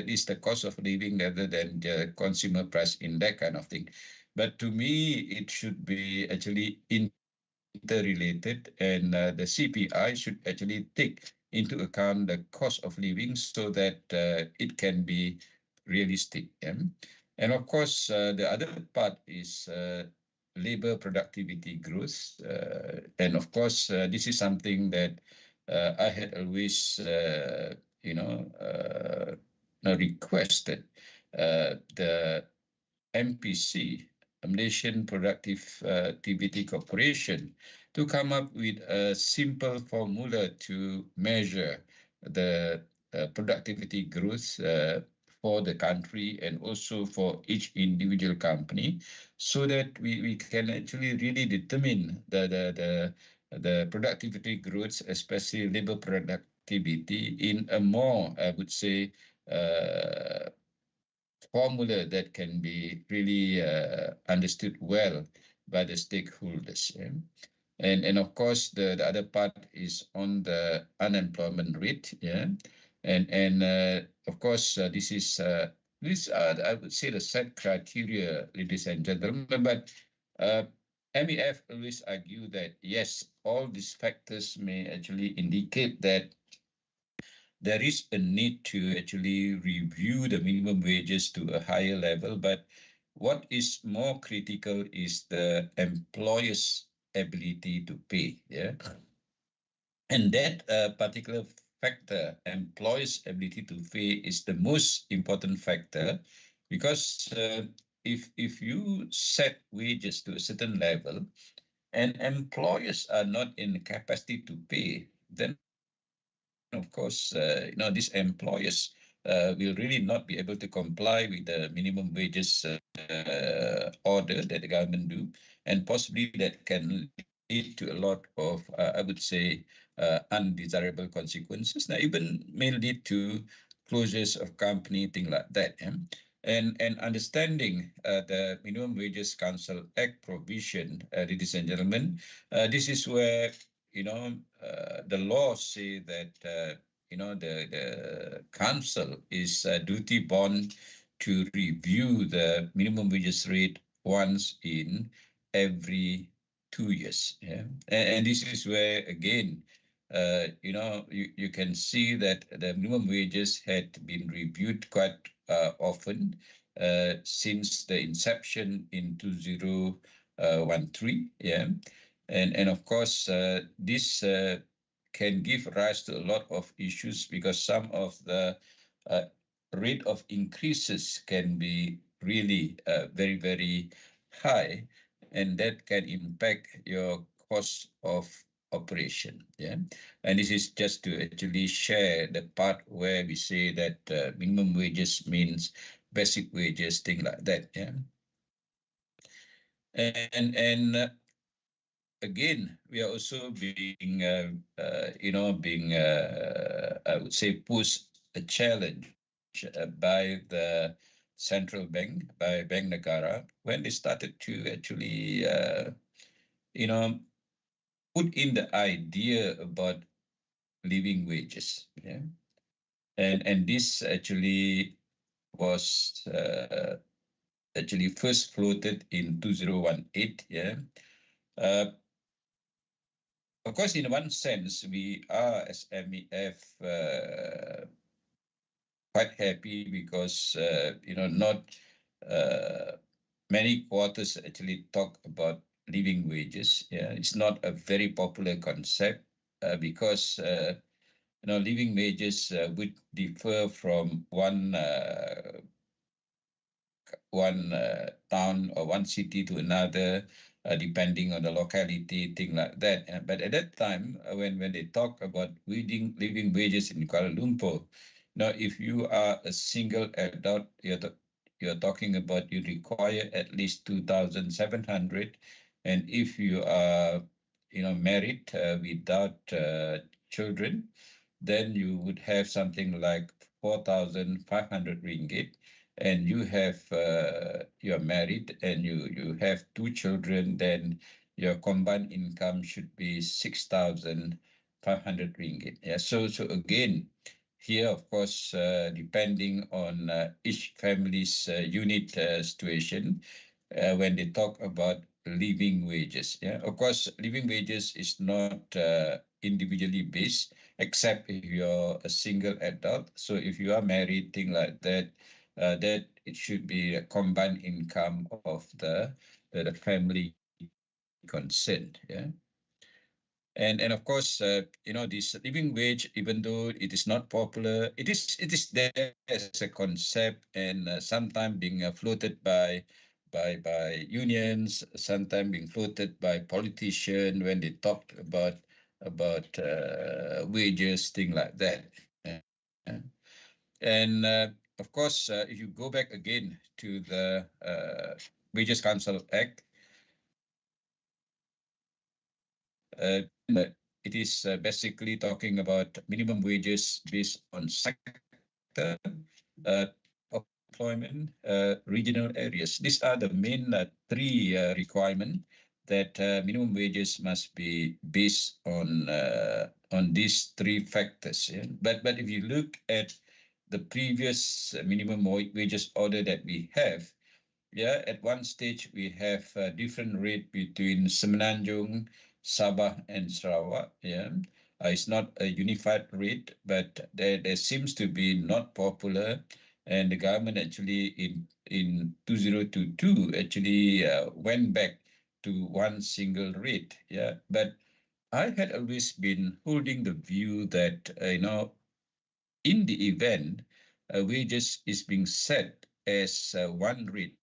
is the cost of living rather than the consumer price index kind of thing. But to me, it should be actually interrelated, and the CPI should actually take into account the cost of living so that it can be realistic. Yeah? And of course, the other part is labor productivity growth. And of course, this is something that I had always, requested the MPC, Malaysian Productive Activity Corporation, to come up with a simple formula to measure the productivity growth for the country and also for each individual company, so that we can actually really determine the productivity growth, especially labor productivity, in a more, I would say, formula that can be really understood well by the stakeholders. Yeah? And of course, the other part is on the unemployment rate. Yeah, and of course, these are, I would say, the set criteria, ladies and gentlemen. But MEF always argue that yes, all these factors may actually indicate that there is a need to actually review the minimum wages to a higher level. But what is more critical is the employer's ability to pay. Yeah, and that particular factor, employer's ability to pay, is the most important factor, because if you set wages to a certain level and employers are not in capacity to pay, then of course, these employers will really not be able to comply with the minimum wages order that the government do, and possibly that can lead to a lot of, I would say, undesirable consequences. Now, even may lead to closures of company, things like that. Yeah? And understanding the Minimum Wages Council Act provision, ladies and gentlemen, this is where the laws say that the council is duty bound to review the minimum wages rate once in every 2 years. Yeah? And this is where, again, you can see that the minimum wages had been reviewed quite often since the inception in 2013. Yeah. And of course, this can give rise to a lot of issues, because some of the rate of increases can be really very, very high, and that can impact your cost of operation. Yeah, and this is just to actually share the part where we say that minimum wages means basic wages, thing like that. Yeah, and again, we are also being, I would say, pushed a challenge by the central bank, by Bank Negara, when they started to actually, put in the idea about living wages. Yeah, and this actually was actually first floated in 2018. Yeah. Of course, in one sense, we are, as MEF, quite happy, because not many quarters actually talk about living wages. Yeah, it's not a very popular concept because living wages would differ from one town or one city to another, depending on the locality, thing like that. But at that time, when they talk about living wages in Kuala Lumpur, now if you are a single adult, you're talking about you require at least 2,700, and if you are married without children, then you would have something like 4,500 ringgit. And you are married and you have 2 children, then your combined income should be 6,500 ringgit. Yeah. So again, here, of course, depending on each family's unit situation, when they talk about living wages. Yeah. Of course, living wages is not individually based, except if you're a single adult. So if you are married, thing like that, that it should be a combined income of the family concerned. Yeah. And of course, this living wage, even though it is not popular, it is there as a concept, and sometimes being floated by unions, sometimes being floated by politicians when they talk about wages, thing like that. Yeah. And of course, if you go back again to the Wages Council Act, uh, it is basically talking about minimum wages based on sector, of employment, regional areas. These are the main three requirements that minimum wages must be based on these three factors. Yeah? But if you look at the previous minimum wages order that we have, yeah, at one stage we have a different rate between Semenanjung, Sabah, and Sarawak. Yeah, it's not a unified rate, but there seems to be not popular, and the government actually in 2022 actually went back to one single rate. Yeah, but I had always been holding the view that in the event wages is being set as one rate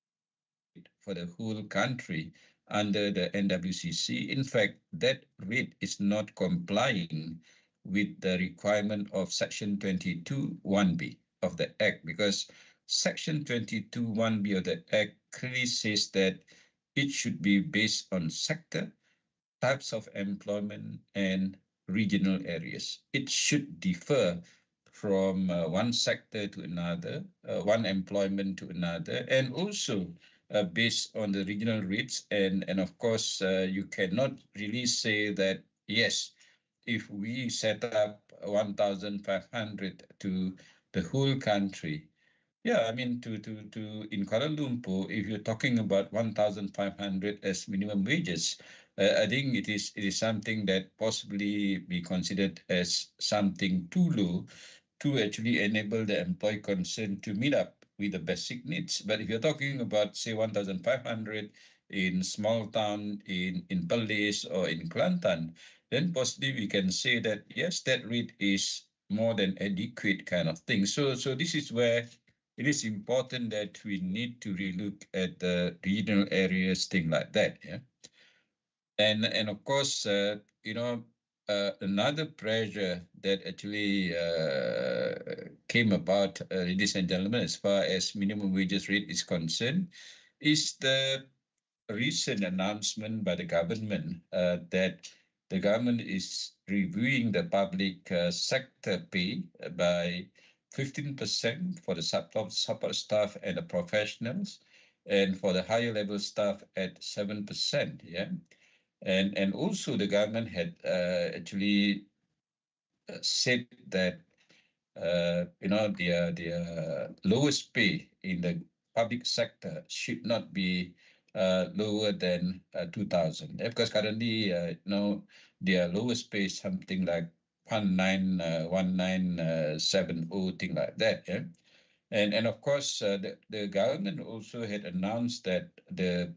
for the whole country under the NWCC. In fact, that rate is not complying with the requirement of Section 22 1B of the Act, because Section 22 1B of the Act clearly says that it should be based on sector, types of employment, and regional areas. It should differ from one sector to another, one employment to another, and also based on the regional rates. And of course, you cannot really say that, yes, if we set up 1,500 to the whole country, yeah, I mean, to in Kuala Lumpur, if you're talking about 1,500 as minimum wages, I think it is something that possibly be considered as something too low to actually enable the employee concerned to meet up with the basic needs. But if you're talking about, say, 1,500 in small town in Perlis or in Kelantan, then possibly we can say that, yes, that rate is more than adequate kind of thing. So this is where it is important that we need to relook at the regional areas, thing like that. Yeah. And of course, another pressure that actually came about, ladies and gentlemen, as far as minimum wages rate is concerned, is the recent announcement by the government that the government is reviewing the public sector pay by 15% for the support staff and the professionals, and for the higher level staff at 7%. Yeah. And also the government had actually said that their lowest pay in the public sector should not be lower than 2,000. Because currently, their lowest pay is something like 1970, thing like that. Yeah. And of course, the government also had announced that the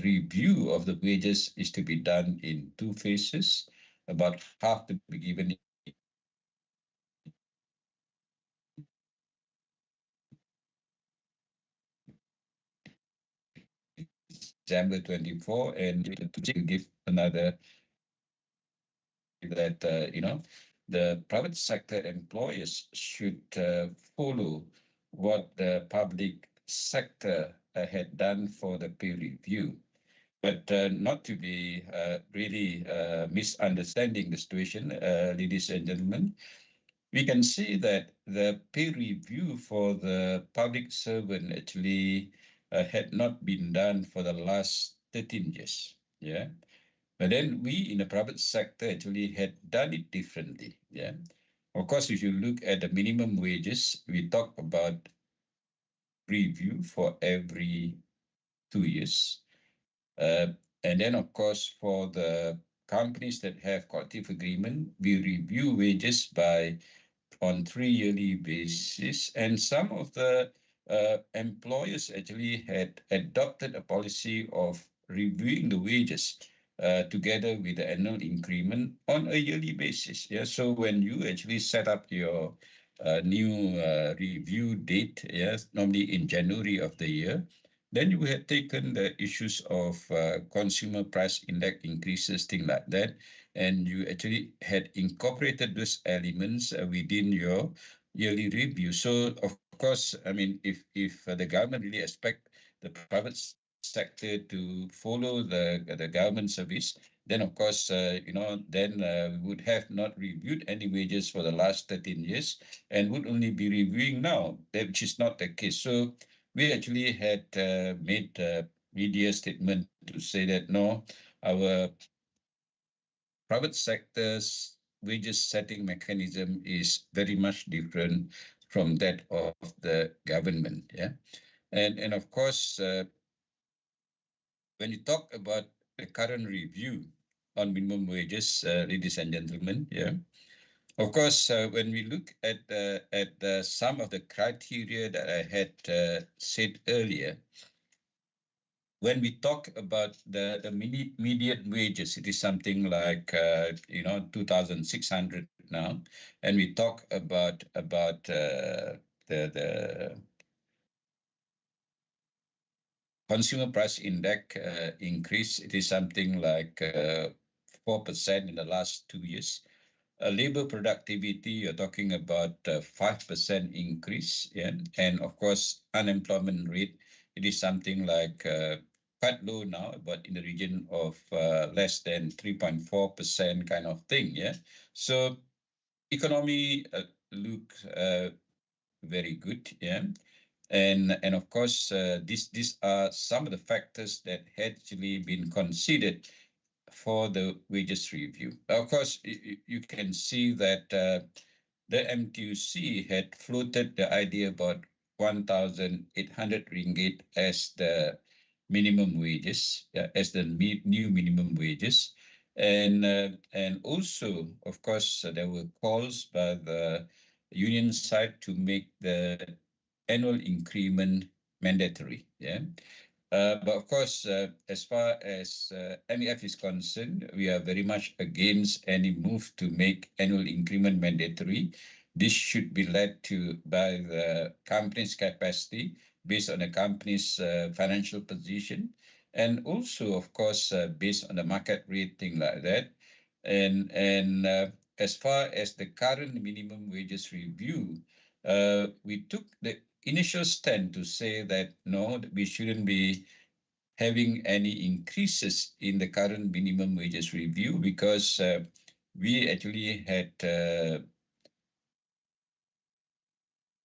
review of the wages is to be done in two phases. About half to be given December 24, and to give another that the private sector employers should follow what the public sector had done for the peer review. But not to be really misunderstanding the situation, ladies and gentlemen, we can see that the peer review for the public servant actually had not been done for the last 13 years. Yeah. But then we in the private sector actually had done it differently. Yeah. Of course, if you look at the minimum wages, we talk about review for every 2 years. And then, of course, for the companies that have collective agreement, we review wages on 3 yearly basis. And some of the employers actually had adopted a policy of reviewing the wages together with the annual increment on a yearly basis. Yeah, so when you actually set up your new review date, yes, normally in January of the year, then you had taken the issues of consumer price index increases, things like that, and you actually had incorporated those elements within your yearly review. So, of course, I mean, if the government really expect the private sector to follow the government service, then of course, then we would have not reviewed any wages for the last 13 years and would only be reviewing now, which is not the case. So we actually had made a media statement to say that no, our private sector's wages setting mechanism is very much different from that of the government. Yeah, and of course, when you talk about the current review on minimum wages, ladies and gentlemen, yeah, of course, when we look at some of the criteria that I had said earlier, when we talk about the median wages, it is something like 2,600 now, and we talk about the consumer price index increase. It is something like 4% in the last 2 years. Labor productivity, you're talking about 5% increase, yeah? And of course, unemployment rate, it is something like quite low now, but in the region of less than 3.4% kind of thing, yeah? So economy look very good, yeah? And of course, these are some of the factors that had actually been considered for the wages review. Of course, you can see that the MTUC had floated the idea about 1,800 ringgit as the minimum wages, as the new minimum wages. And also, of course, there were calls by the union side to make the annual increment mandatory. Yeah. But of course, as far as MEF is concerned, we are very much against any move to make annual increment mandatory. This should be led to by the company's capacity based on the company's financial position, and also, of course, based on the market rate, thing like that. And as far as the current minimum wages review, we took the initial stand to say that no, we shouldn't be having any increases in the current minimum wages review because we actually had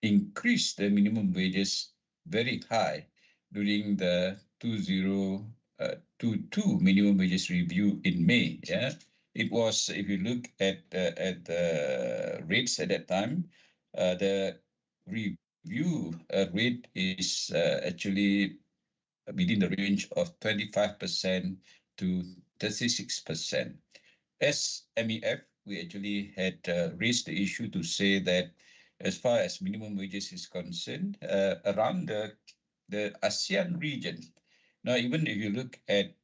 increased the minimum wages very high during the 2022 minimum wages review in May. Yeah, it was, if you look at the rates at that time, the review rate is actually within the range of 25% to 36%. As MEF, we actually had raised the issue to say that as far as minimum wages is concerned, around the ASEAN region. Now, even if you look at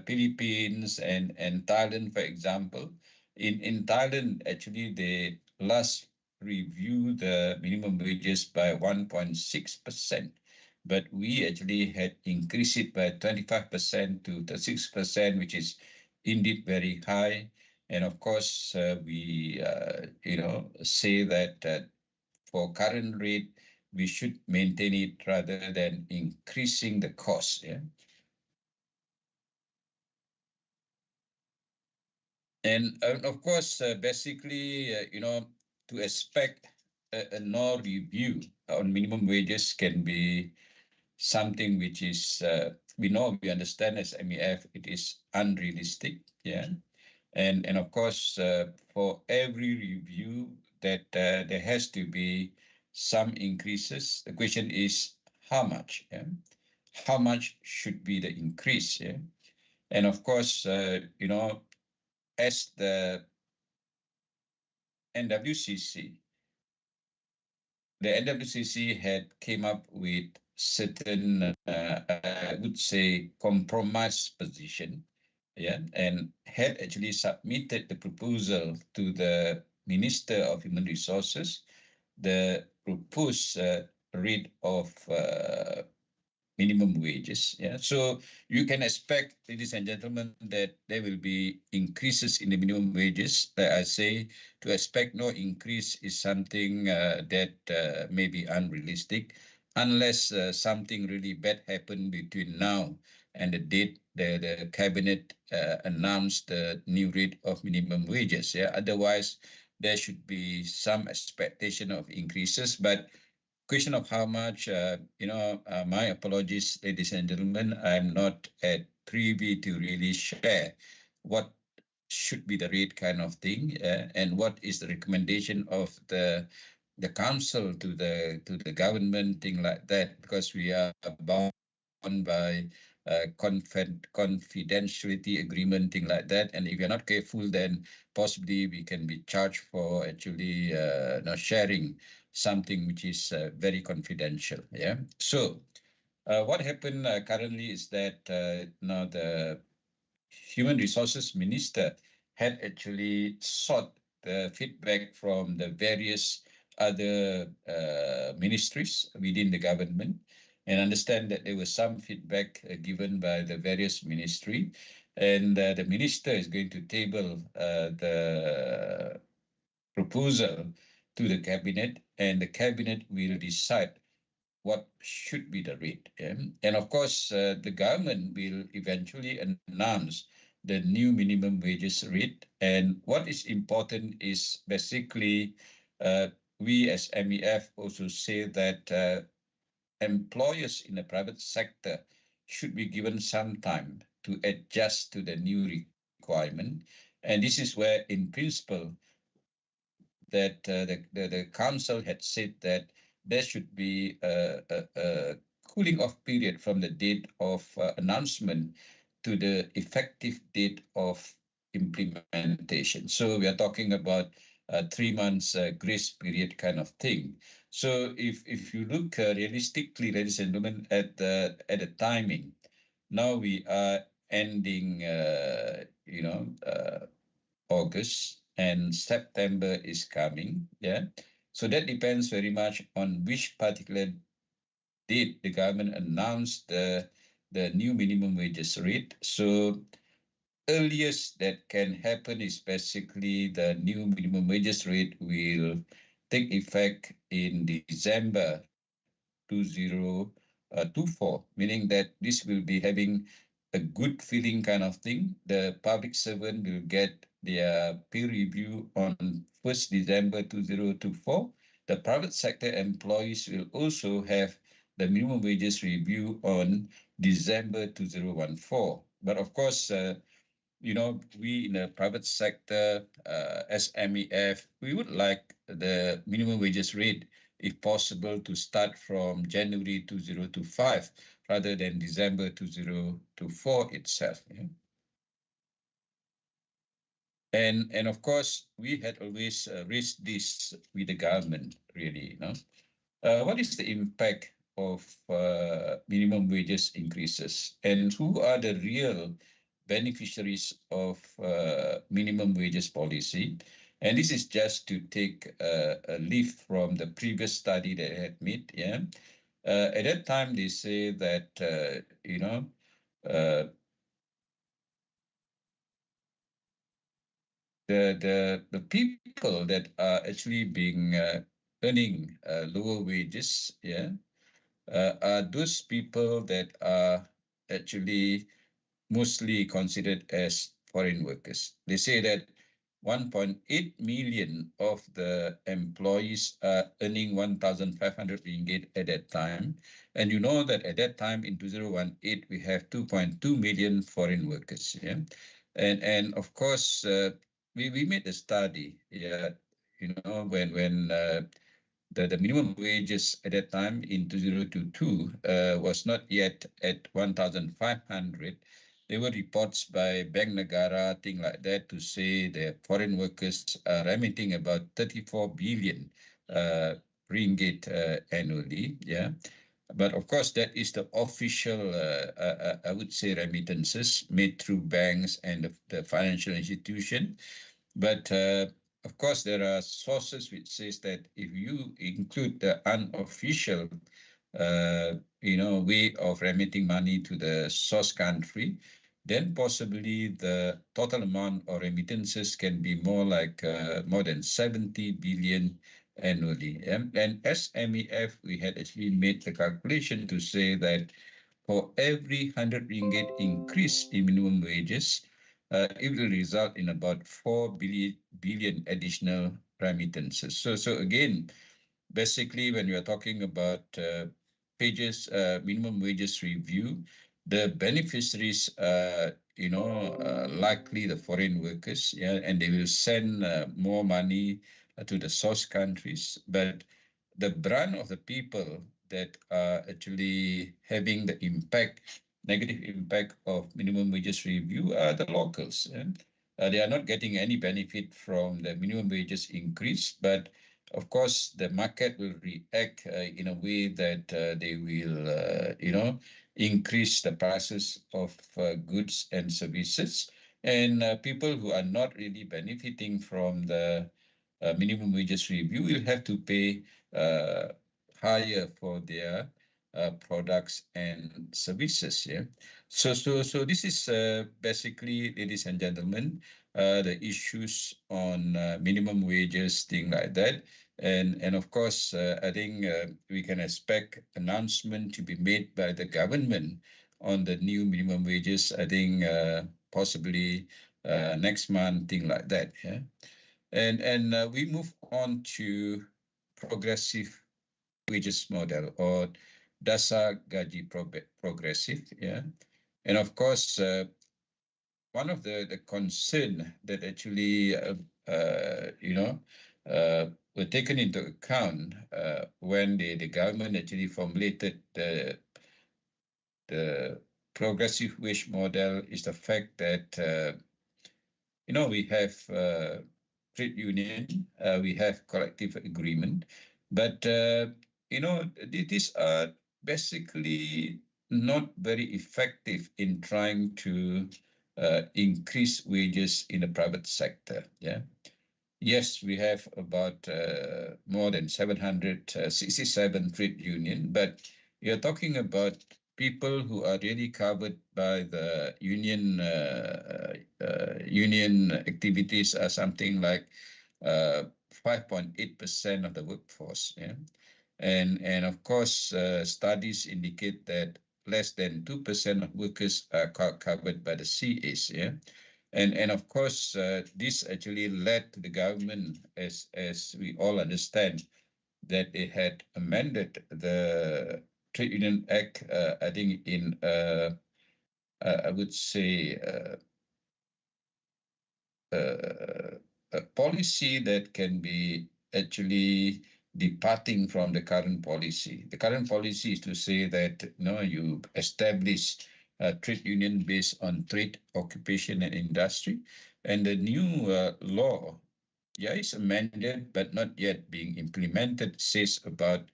Philippines and Thailand, for example, in Thailand, actually, they last reviewed the minimum wages by 1.6%. But we actually had increased it by 25% to 36%, which is indeed very high. And of course, we say that for current rate, we should maintain it rather than increasing the cost. Yeah. And of course, basically, to expect a no review on minimum wages can be something which is, we understand as MEF, it is unrealistic. Yeah. And of course, for every review that there has to be some increases. The question is how much? Yeah? How much should be the increase? Yeah? And of course, as the NWCC, the NWCC had came up with certain, I would say, compromise position, yeah, and had actually submitted the proposal to the Minister of Human Resources, the proposed rate of minimum wages. Yeah, so you can expect, ladies and gentlemen, that there will be increases in the minimum wages. Like I say, to expect no increase is something that may be unrealistic, unless something really bad happened between now and the date the cabinet announced the new rate of minimum wages. Yeah, otherwise there should be some expectation of increases, but question of how much, my apologies, ladies and gentlemen, I'm not at privy to really share what should be the rate kind of thing, and what is the recommendation of the council to the government, thing like that, because we are bound by confidentiality agreement, thing like that. And if you're not careful, then possibly we can be charged for actually not sharing something which is very confidential. Yeah. So what happened currently is that now the Human Resources Minister had actually sought the feedback from the various other ministries within the government, and understand that there was some feedback given by the various ministry, and the minister is going to table the proposal to the cabinet, and the cabinet will decide what should be the rate. Yeah? And of course, the government will eventually announce the new minimum wages rate. And what is important is basically we as MEF also say that employers in the private sector should be given some time to adjust to the new requirement. And this is where, in principle, that the council had said that there should be a cooling off period from the date of announcement to the effective date of implementation. So we are talking about 3 months grace period kind of thing. So if you look realistically, ladies and gentlemen, at the timing, now we are ending, August, and September is coming. Yeah. So that depends very much on which particular date the government announced the new minimum wages rate. So earliest that can happen is basically the new minimum wages rate will take effect in December 2024, meaning that this will be having a good feeling kind of thing. The public servant will get their pay review on 1st December 2024. The private sector employees will also have the minimum wages review on December 2014. But of course, we in the private sector, as MEF, we would like the minimum wages rate, if possible, to start from January 2025 rather than December 2024 itself. Yeah? And of course, we had always raised this with the government, really. What is the impact of minimum wages increases, and who are the real beneficiaries of minimum wages policy? And this is just to take a leaf from the previous study that I had made. Yeah, at that time they say that the people that are actually being earning lower wages, yeah, are those people that are actually mostly considered as foreign workers. They say that 1.8 million of the employees are earning 1,500 ringgit at that time. And you know that at that time in 2018, we have 2.2 million foreign workers. Yeah? And of course, we made a study, yeah, when the minimum wages at that time in 2022 was not yet at 1,500. There were reports by Bank Negara, thing like that, to say that foreign workers are remitting about 34 billion ringgit annually. Yeah. But of course, that is the official, I would say, remittances made through banks and the financial institution. But of course, there are sources which says that if you include the unofficial, way of remitting money to the source country, then possibly the total amount of remittances can be more like more than 70 billion annually. And as MEF, we had actually made the calculation to say that for every 100 ringgit increase in minimum wages, it will result in about 4 billion additional remittances. So again, basically, when we are talking about minimum wages review, the beneficiaries are, likely the foreign workers, yeah, and they will send more money to the source countries. But the brunt of the people that are actually having the negative impact of minimum wages review are the locals. And they are not getting any benefit from the minimum wages increase, but of course, the market will react in a way that they will, increase the prices of goods and services. And people who are not really benefiting from the minimum wages review will have to pay higher for their products and services. Yeah. So this is basically, ladies and gentlemen, the issues on minimum wages, thing like that. And of course, I think we can expect announcement to be made by the government on the new minimum wages. I think possibly next month, thing like that. Yeah. And we move on to progressive wages model, or dasar gaji progressive. Yeah. And of course, one of the concern that actually, were taken into account when the government actually formulated the progressive wage model is the fact that, we have trade union, we have collective agreement, but, these are basically not very effective in trying to increase wages in the private sector. Yeah. Yes, we have about more than 767 trade union, but you're talking about people who are really covered by the union activities are something like 5.8% of the workforce. Yeah. And of course, studies indicate that less than 2% of workers are covered by the CAs. Yeah. And of course, this actually led to the government, as we all understand, that they had amended the Trade Union Act, I think in, I would say, a policy that can be actually departing from the current policy. The current policy is to say that you establish a trade union based on trade, occupation, and industry. And the new law, is amended but not yet being implemented, says about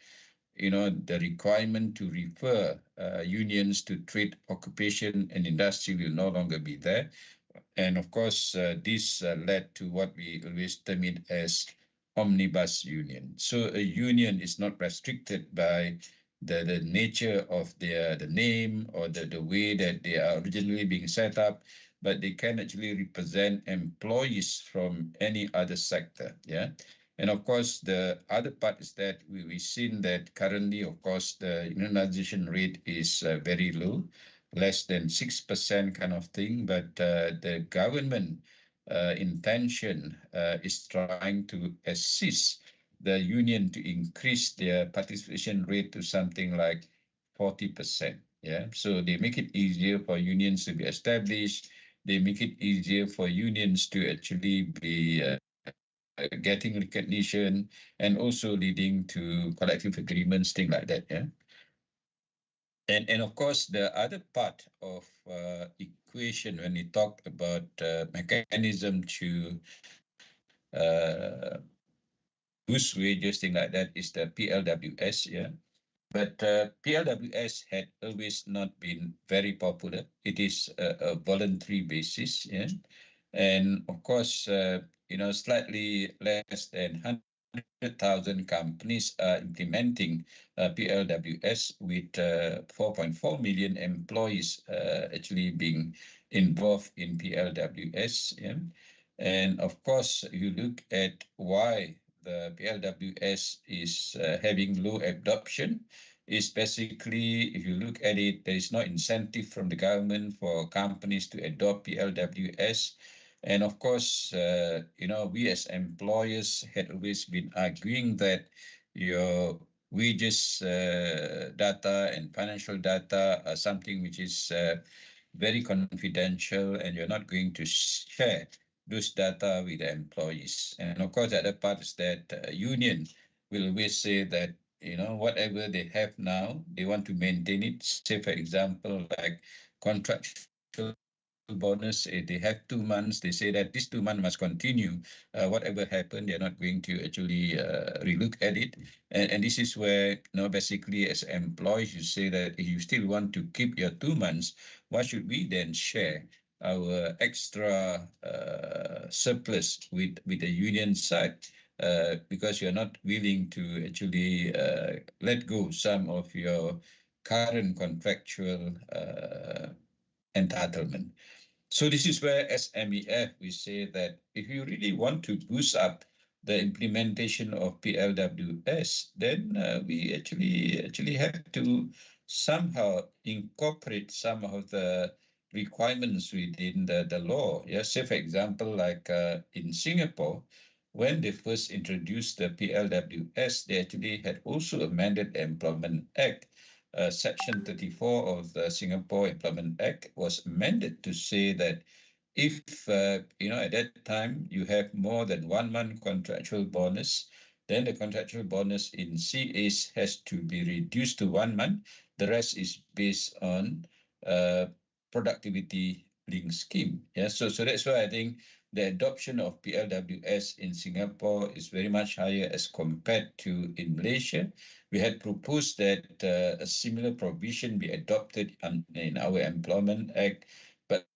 the requirement to refer unions to trade, occupation, and industry will no longer be there. And of course, this led to what we always term it as omnibus union. So a union is not restricted by the nature of the name or the way that they are originally being set up, but they can actually represent employees from any other sector. Yeah. And of course, the other part is that we've seen that currently, of course, the unionization rate is very low, less than 6% kind of thing. But the government intention is trying to assist the union to increase their participation rate to something like 40%. Yeah, so they make it easier for unions to be established. They make it easier for unions to actually be getting recognition, and also leading to collective agreements, things like that. Yeah. And of course, the other part of equation when we talk about mechanism to boost wages, thing like that, is the PLWS. Yeah. But PLWS had always not been very popular. It is a voluntary basis, yeah, and of course, slightly less than 100,000 companies are implementing PLWS, with 4.4 million employees actually being involved in PLWS. Yeah? And of course, you look at why the PLWS is having low adoption. Is basically, if you look at it, there is no incentive from the government for companies to adopt PLWS. And of course, we as employers had always been arguing that your wages data and financial data are something which is very confidential, and you're not going to share those data with the employees. And of course, the other part is that union will always say that, whatever they have now, they want to maintain it. Say, for example, like contractual bonus, if they have 2 months, they say that this 2 months must continue. Whatever happened, they're not going to actually relook at it. And this is where, basically as employees, you say that if you still want to keep your 2 months, why should we then share our extra surplus with the union side? Because you're not willing to actually let go some of your current contractual entitlement. So this is where, as MEF, we say that if you really want to boost up the implementation of PLWS, then we actually have to somehow incorporate some of the requirements within the law. Yes, say for example, like in Singapore, when they first introduced the PLWS, they actually had also amended the Employment Act. Section 34 of the Singapore Employment Act was amended to say that if, at that time you have more than 1 month contractual bonus, then the contractual bonus in CAs has to be reduced to 1 month. The rest is based on productivity link scheme. Yeah, so that's why I think the adoption of PLWS in Singapore is very much higher as compared to in Malaysia. We had proposed that a similar provision be adopted in our Employment Act, but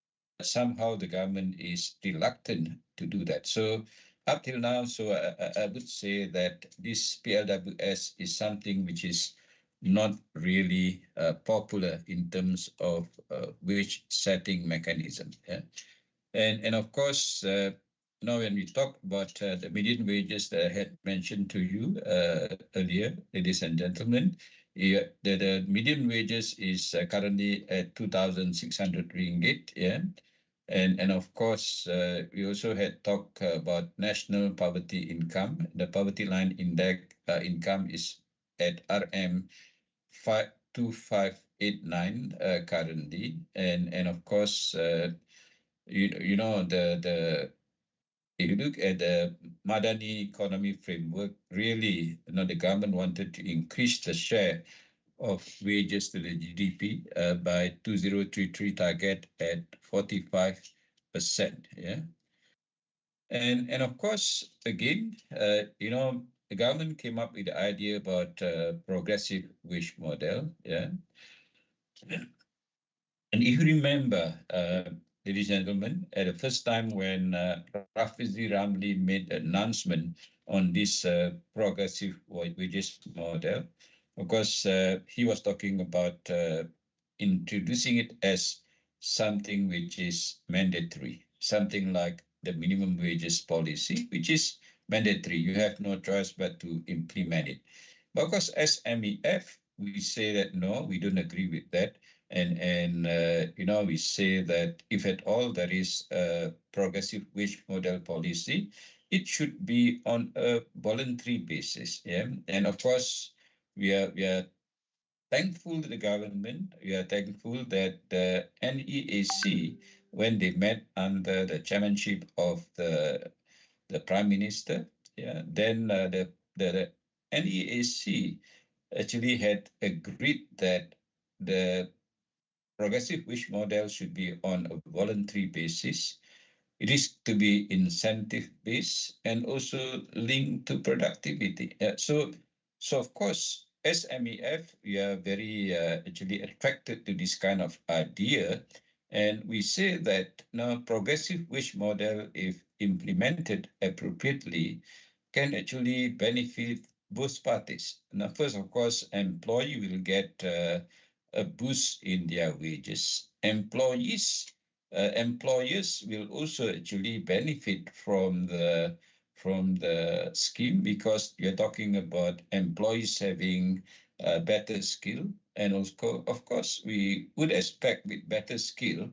somehow the government is reluctant to do that. So up till now, so I would say that this PLWS is something which is not really popular in terms of wage setting mechanism. Yeah? And of course, now when we talk about the median wages that I had mentioned to you earlier, ladies and gentlemen, the median wages is currently at 2,600 ringgit. Yeah. And of course, we also had talked about national poverty income. The poverty line index income is at RM 2589 currently. And of course, if you look at the Madani economy framework, really, the government wanted to increase the share of wages to the GDP by 2033 target at 45%. Yeah. And of course, again, the government came up with the idea about progressive wage model. Yeah. And if you remember, ladies and gentlemen, at the first time when Rafizi Ramli made an announcement on this progressive wages model, of course, he was talking about introducing it as something which is mandatory, something like the minimum wages policy, which is mandatory. You have no choice but to implement it. But of course, as MEF, we say that no, we don't agree with that. And we say that if at all there is a progressive wage model policy, it should be on a voluntary basis. Yeah, and of course we are thankful to the government. We are thankful that the NEAC, when they met under the chairmanship of the Prime Minister, yeah, then the NEAC actually had agreed that the progressive wage model should be on a voluntary basis. it is to be incentive based and also linked to productivity. So of course, as MEF, we are very actually attracted to this kind of idea, and we say that now progressive wage model, if implemented appropriately, can actually benefit both parties. Now, first, of course, employee will get a boost in their wages. Employers will also actually benefit from the scheme, because you're talking about employees having better skill, and also, of course, we would expect with better skill,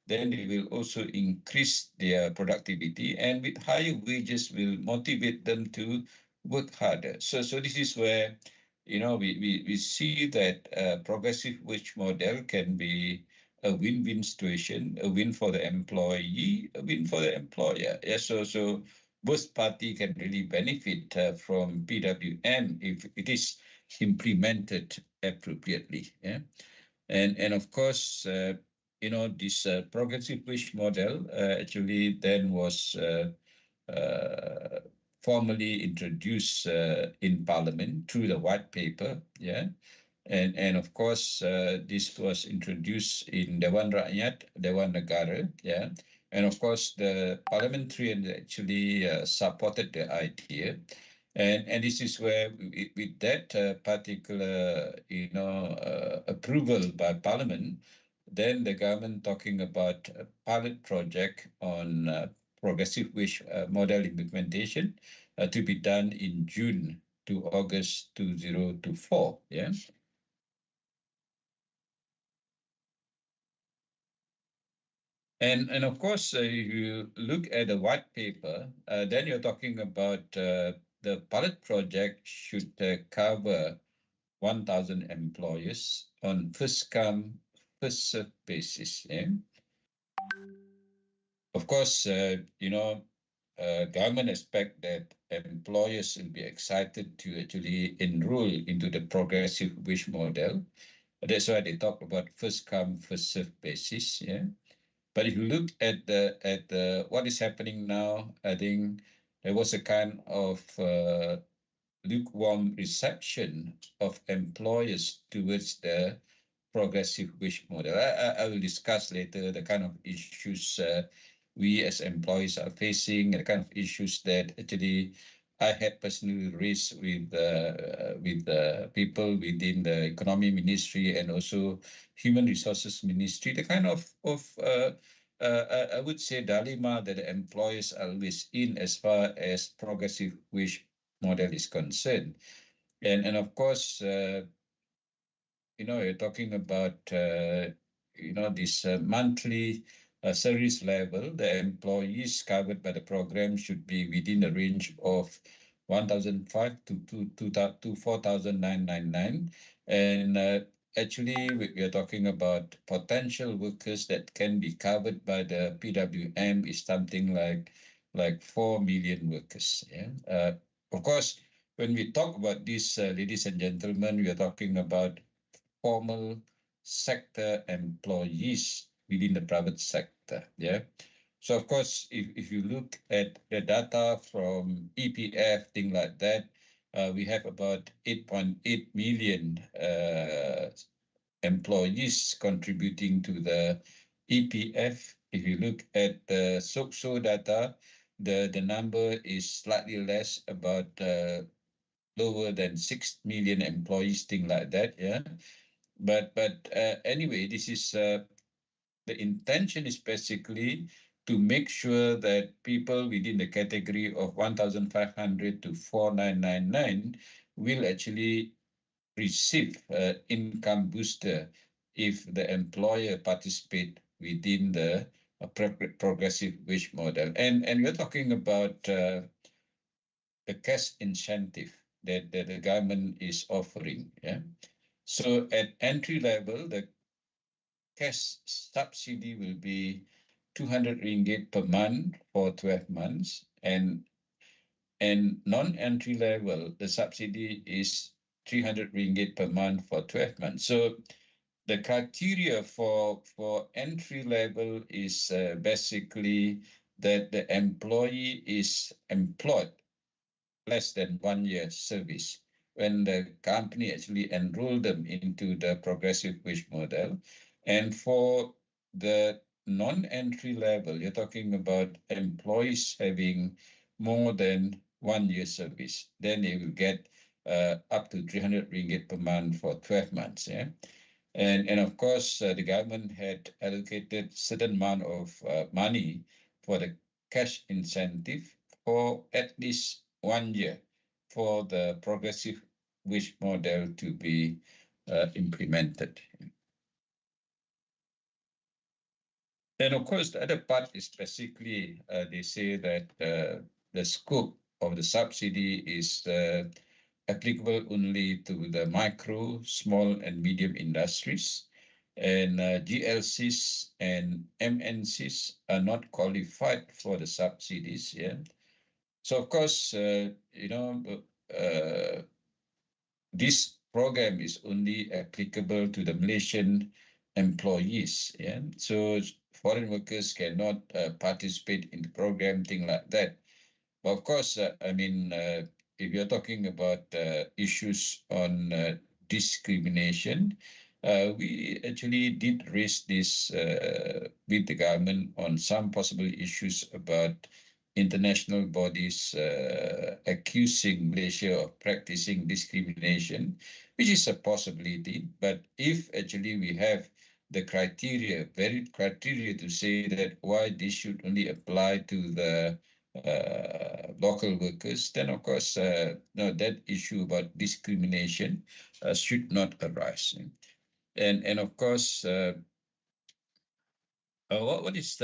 then they will also increase their productivity, and with higher wages will motivate them to work harder. So this is where, we see that progressive wage model can be a win-win situation, a win for the employee, a win for the employer. Yeah, so both party can really benefit from PWM if it is implemented appropriately. Yeah, and of course, this progressive wage model actually then was formally introduced in Parliament through the white paper. Yeah, and of course, this was introduced in Dewan Rakyat, Dewan Negara. Yeah, and of course, the parliamentarians actually supported the idea. And this is where, with that particular, approval by Parliament, then the government talking about a pilot project on progressive wage model implementation to be done in June to August 2024. Yeah. And of course, if you look at the white paper, then you're talking about the pilot project should cover 1,000 employers on first come, first served basis. Yeah? Of course, government expect that employers will be excited to actually enroll into the progressive wage model. That's why they talk about first come, first served basis. Yeah. But if you look at the what is happening now, I think there was a kind of lukewarm reception of employers towards the progressive wage model. I will discuss later the kind of issues we as employees are facing, the kind of issues that actually I had personally raised with people within the economy ministry and also human resources ministry, the kind of I would say dilemma that the employers are always in as far as progressive wage model is concerned. And of course, you're talking about, this monthly service level. The employees covered by the program should be within the range of 1,005 to 4,999. And actually, we are talking about potential workers that can be covered by the PWM is something like 4 million workers. Yeah. Of course, when we talk about this, ladies and gentlemen, we are talking about formal sector employees within the private sector. Yeah. So of course, if you look at the data from EPF, things like that, we have about 8.8 million employees contributing to the EPF. If you look at the SOCSO data, the number is slightly less, about lower than 6 million employees, things like that. Yeah. But anyway, this is the intention is basically to make sure that people within the category of 1,500 to 4,999 will actually receive income booster if the employer participate within the progressive wage model. And we're talking about the cash incentive that the government is offering. Yeah. So at entry level, the cash subsidy will be 200 ringgit per month for 12 months, and non-entry level, the subsidy is 300 ringgit per month for 12 months. So the criteria for entry level is basically that the employee is employed less than 1 year service when the company actually enrolled them into the progressive wage model. And for the non-entry level, you're talking about employees having more than 1 year service, then they will get up to 300 ringgit per month for 12 months. Yeah. And of course, the government had allocated certain amount of money for the cash incentive for at least 1 year for the progressive wage model to be implemented. And of course, the other part is basically they say that the scope of the subsidy is applicable only to the micro, small, and medium industries. And GLCs and MNCs are not qualified for the subsidies. Yeah. So of course, this program is only applicable to the Malaysian employees. Yeah. So foreign workers cannot participate in the program, thing like that. But of course, if you're talking about issues on discrimination, we actually did raise this with the government on some possible issues about international bodies accusing Malaysia of practicing discrimination, which is a possibility. But if actually we have the valid criteria to say that why this should only apply to the local workers, then of course, no, that issue about discrimination should not arise. And of course, what is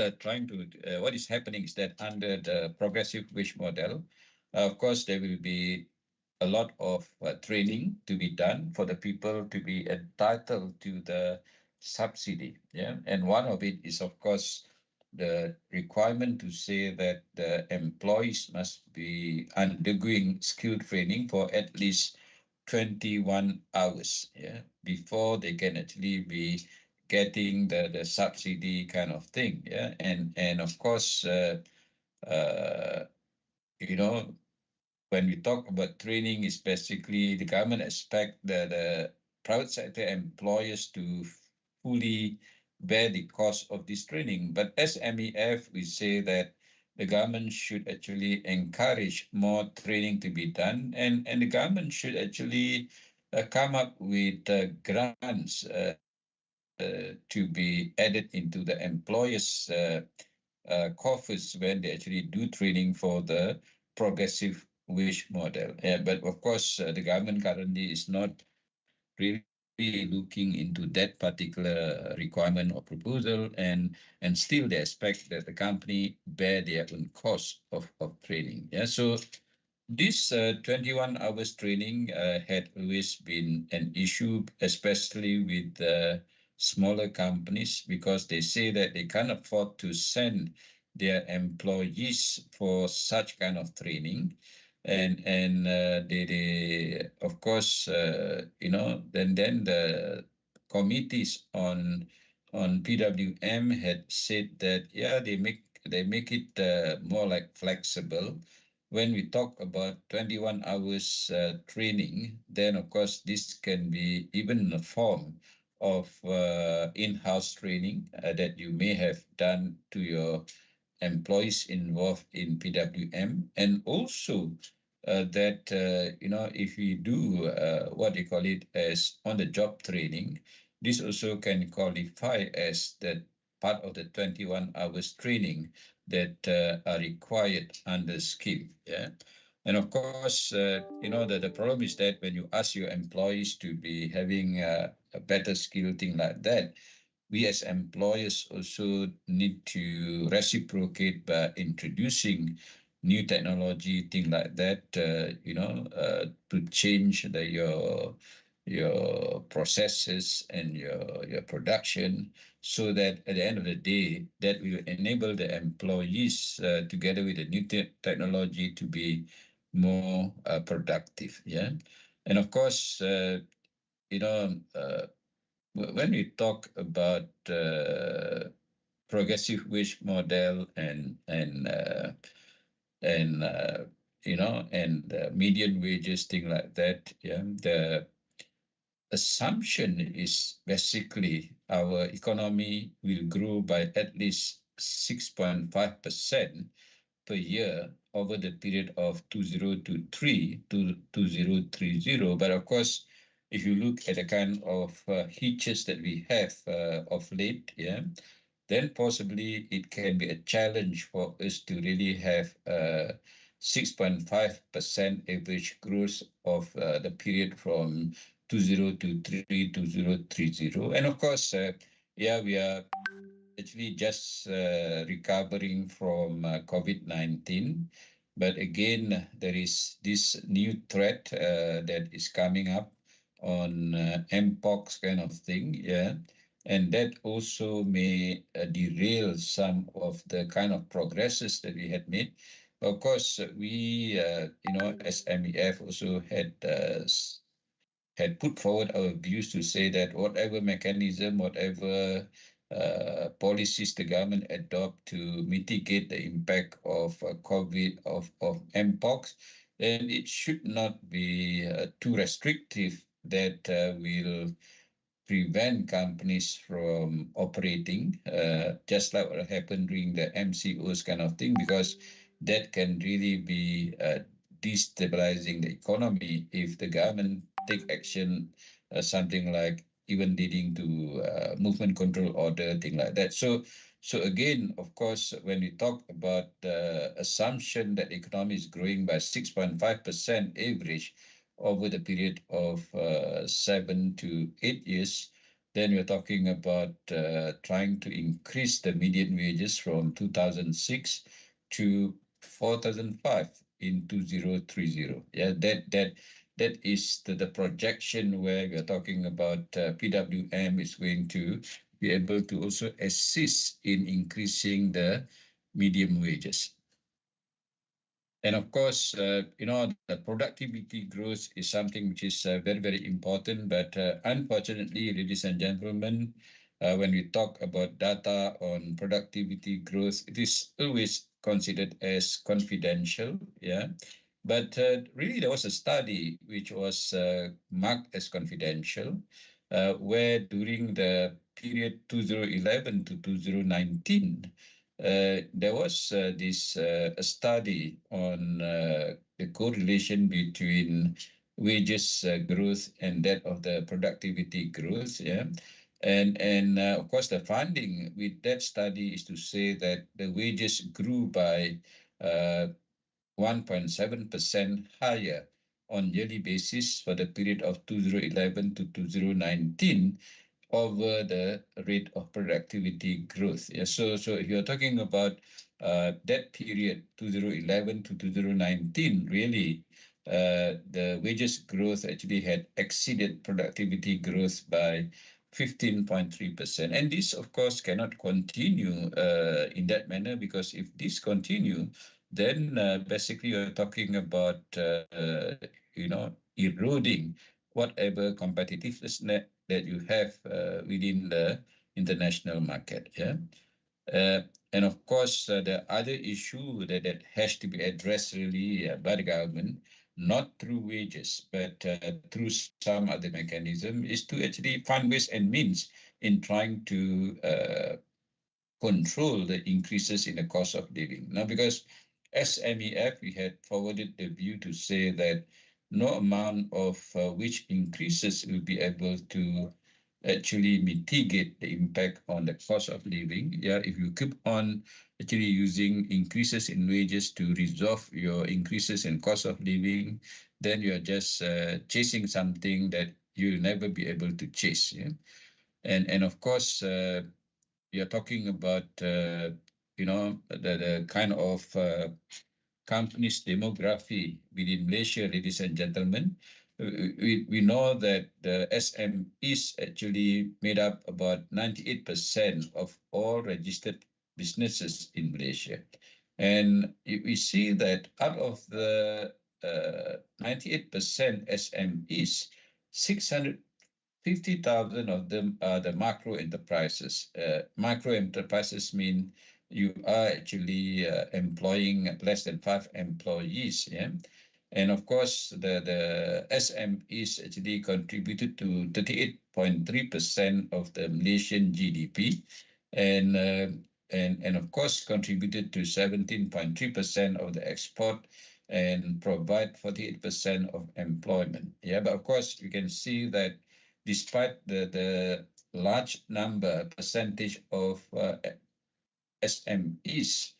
happening is that under the progressive wage model, of course, there will be a lot of training to be done for the people to be entitled to the subsidy. Yeah, and one of it is, of course, the requirement to say that the employees must be undergoing skill training for at least 21 hours, yeah, before they can actually be getting the subsidy kind of thing. Yeah, and of course, when we talk about training, is basically the government expect the private sector employers to fully bear the cost of this training. But as MEF, we say that the government should actually encourage more training to be done, and the government should actually come up with grants to be added into the employers' coffers when they actually do training for the progressive wage model. But of course, the government currently is not really looking into that particular requirement or proposal, and still they expect that the company bear their own cost of training. Yeah, so this 21 hours training had always been an issue, especially with smaller companies, because they say that they can't afford to send their employees for such kind of training. And they of course, then the committees on PWM had said that, yeah, they make it more like flexible. When we talk about 21 hours training, then of course this can be even in a form of in-house training that you may have done to your employees involved in PWM, and also that if we do what they call it as on-the-job training, this also can qualify as that part of the 21 hours training that are required under scheme. Yeah. And of course, the problem is that when you ask your employees to be having a better skill, thing like that, we as employers also need to reciprocate by introducing new technology, thing like that, to change your processes and your production, so that at the end of the day, that will enable the employees together with the new technology to be more productive. Yeah, and of course, when we talk about progressive wage model and median wages, thing like that. Yeah, the assumption is basically our economy will grow by at least 6.5% per year over the period of 2023 to 2030. But of course, if you look at the kind of hitches that we have of late, yeah, then possibly it can be a challenge for us to really have 6.5% average growth of the period from 2023 to 2030. And of course, yeah, we are actually just recovering from COVID-19. But again, there is this new threat that is coming up on Mpox kind of thing, yeah. And that also may derail some of the kind of progresses that we had made. Of course, we, as MEF also had put forward our views to say that whatever mechanism, whatever policies the government adopt to mitigate the impact of COVID, of Mpox, then it should not be too restrictive that will prevent companies from operating, just like what happened during the MCOs kind of thing, because that can really be destabilizing the economy if the government take action, something like even leading to movement control order, thing like that. So again, of course, when we talk about the assumption that economy is growing by 6.5% average over the period of 7 to 8 years, then we're talking about trying to increase the median wages from 2006 to 4005 in 2030. Yeah, that is the projection where we're talking about PWM is going to be able to also assist in increasing the medium wages. And of course, the productivity growth is something which is very, very important. But unfortunately, ladies and gentlemen, when we talk about data on productivity growth, it is always considered as confidential. Yeah. But really, there was a study which was marked as confidential, where during the period 2011 to 2019, there was this a study on the correlation between wages growth and that of the productivity growth. Yeah. And of course, the finding with that study is to say that the wages grew by 1.7% higher on yearly basis for the period of 2011 to 2019 over the rate of productivity growth. Yeah, so if you're talking about that period, 2011 to 2019, really, the wages growth actually had exceeded productivity growth by 15.3%. And this, of course, cannot continue in that manner, because if this continue, then basically you're talking about, eroding whatever competitiveness that you have within the international market. Yeah. And of course, the other issue that has to be addressed really by the government, not through wages, but through some other mechanism, is to actually find ways and means in trying to control the increases in the cost of living. Now, because as MEF, we had forwarded the view to say that no amount of wage increases will be able to actually mitigate the impact on the cost of living. Yeah, if you keep on actually using increases in wages to resolve your increases in cost of living, then you're just chasing something that you'll never be able to chase. Yeah? And of course, you're talking about, the kind of companies demography within Malaysia, ladies and gentlemen. We know that the SMEs actually made up about 98% of all registered businesses in Malaysia. And we see that out of the 98% SMEs, 650 50,000 of them are the macro enterprises. Micro enterprises mean you are actually employing less than 5 employees. Yeah. And of course, the SMEs actually contributed to 38.3% of the Malaysian GDP, and of course contributed to 17.3% of the export and provide 48% of employment. Yeah, but of course you can see that despite the large percentage of SMEs,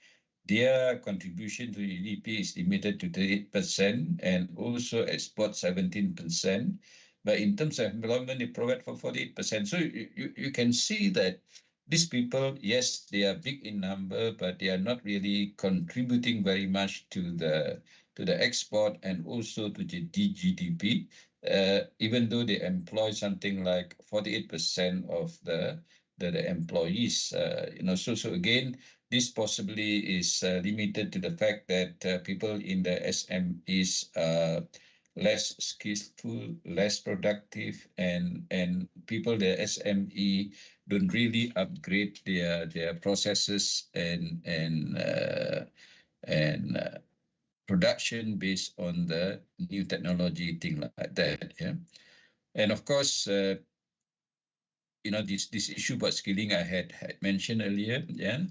their contribution to GDP is limited to 38% and also export 17%. But in terms of employment, they provide for 48%. So you can see that these people, yes, they are big in number, but they are not really contributing very much to the export and also to the GDP, even though they employ something like 48% of the employees. So again, this possibly is limited to the fact that people in the SMEs are less skillful, less productive, and people the SME don't really upgrade their processes and production based on the new technology, thing like that. Yeah, and of course, this issue about skilling I had mentioned earlier. Yeah,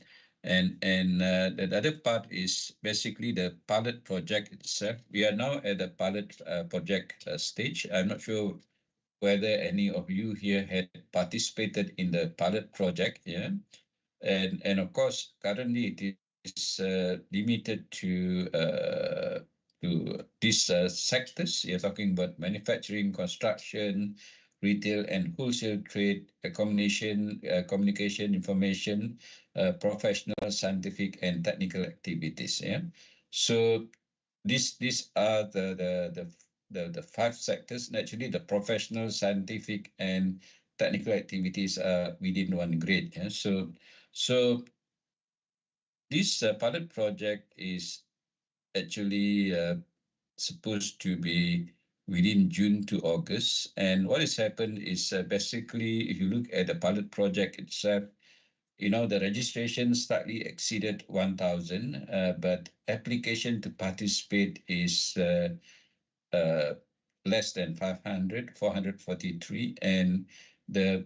and the other part is basically the pilot project itself. We are now at the pilot project stage. I'm not sure whether any of you here had participated in the pilot project. Yeah, and of course currently it is limited to these sectors. You're talking about manufacturing, construction, retail and wholesale trade, communication, information, professional, scientific and technical activities. Yeah, so these are the 5 sectors. Actually, the professional, scientific and technical activities are within 1 grade. Yeah, so this pilot project is actually supposed to be within June to August. And what has happened is basically, if you look at the pilot project itself, the registration slightly exceeded 1,000, but application to participate is less than 500, 443, and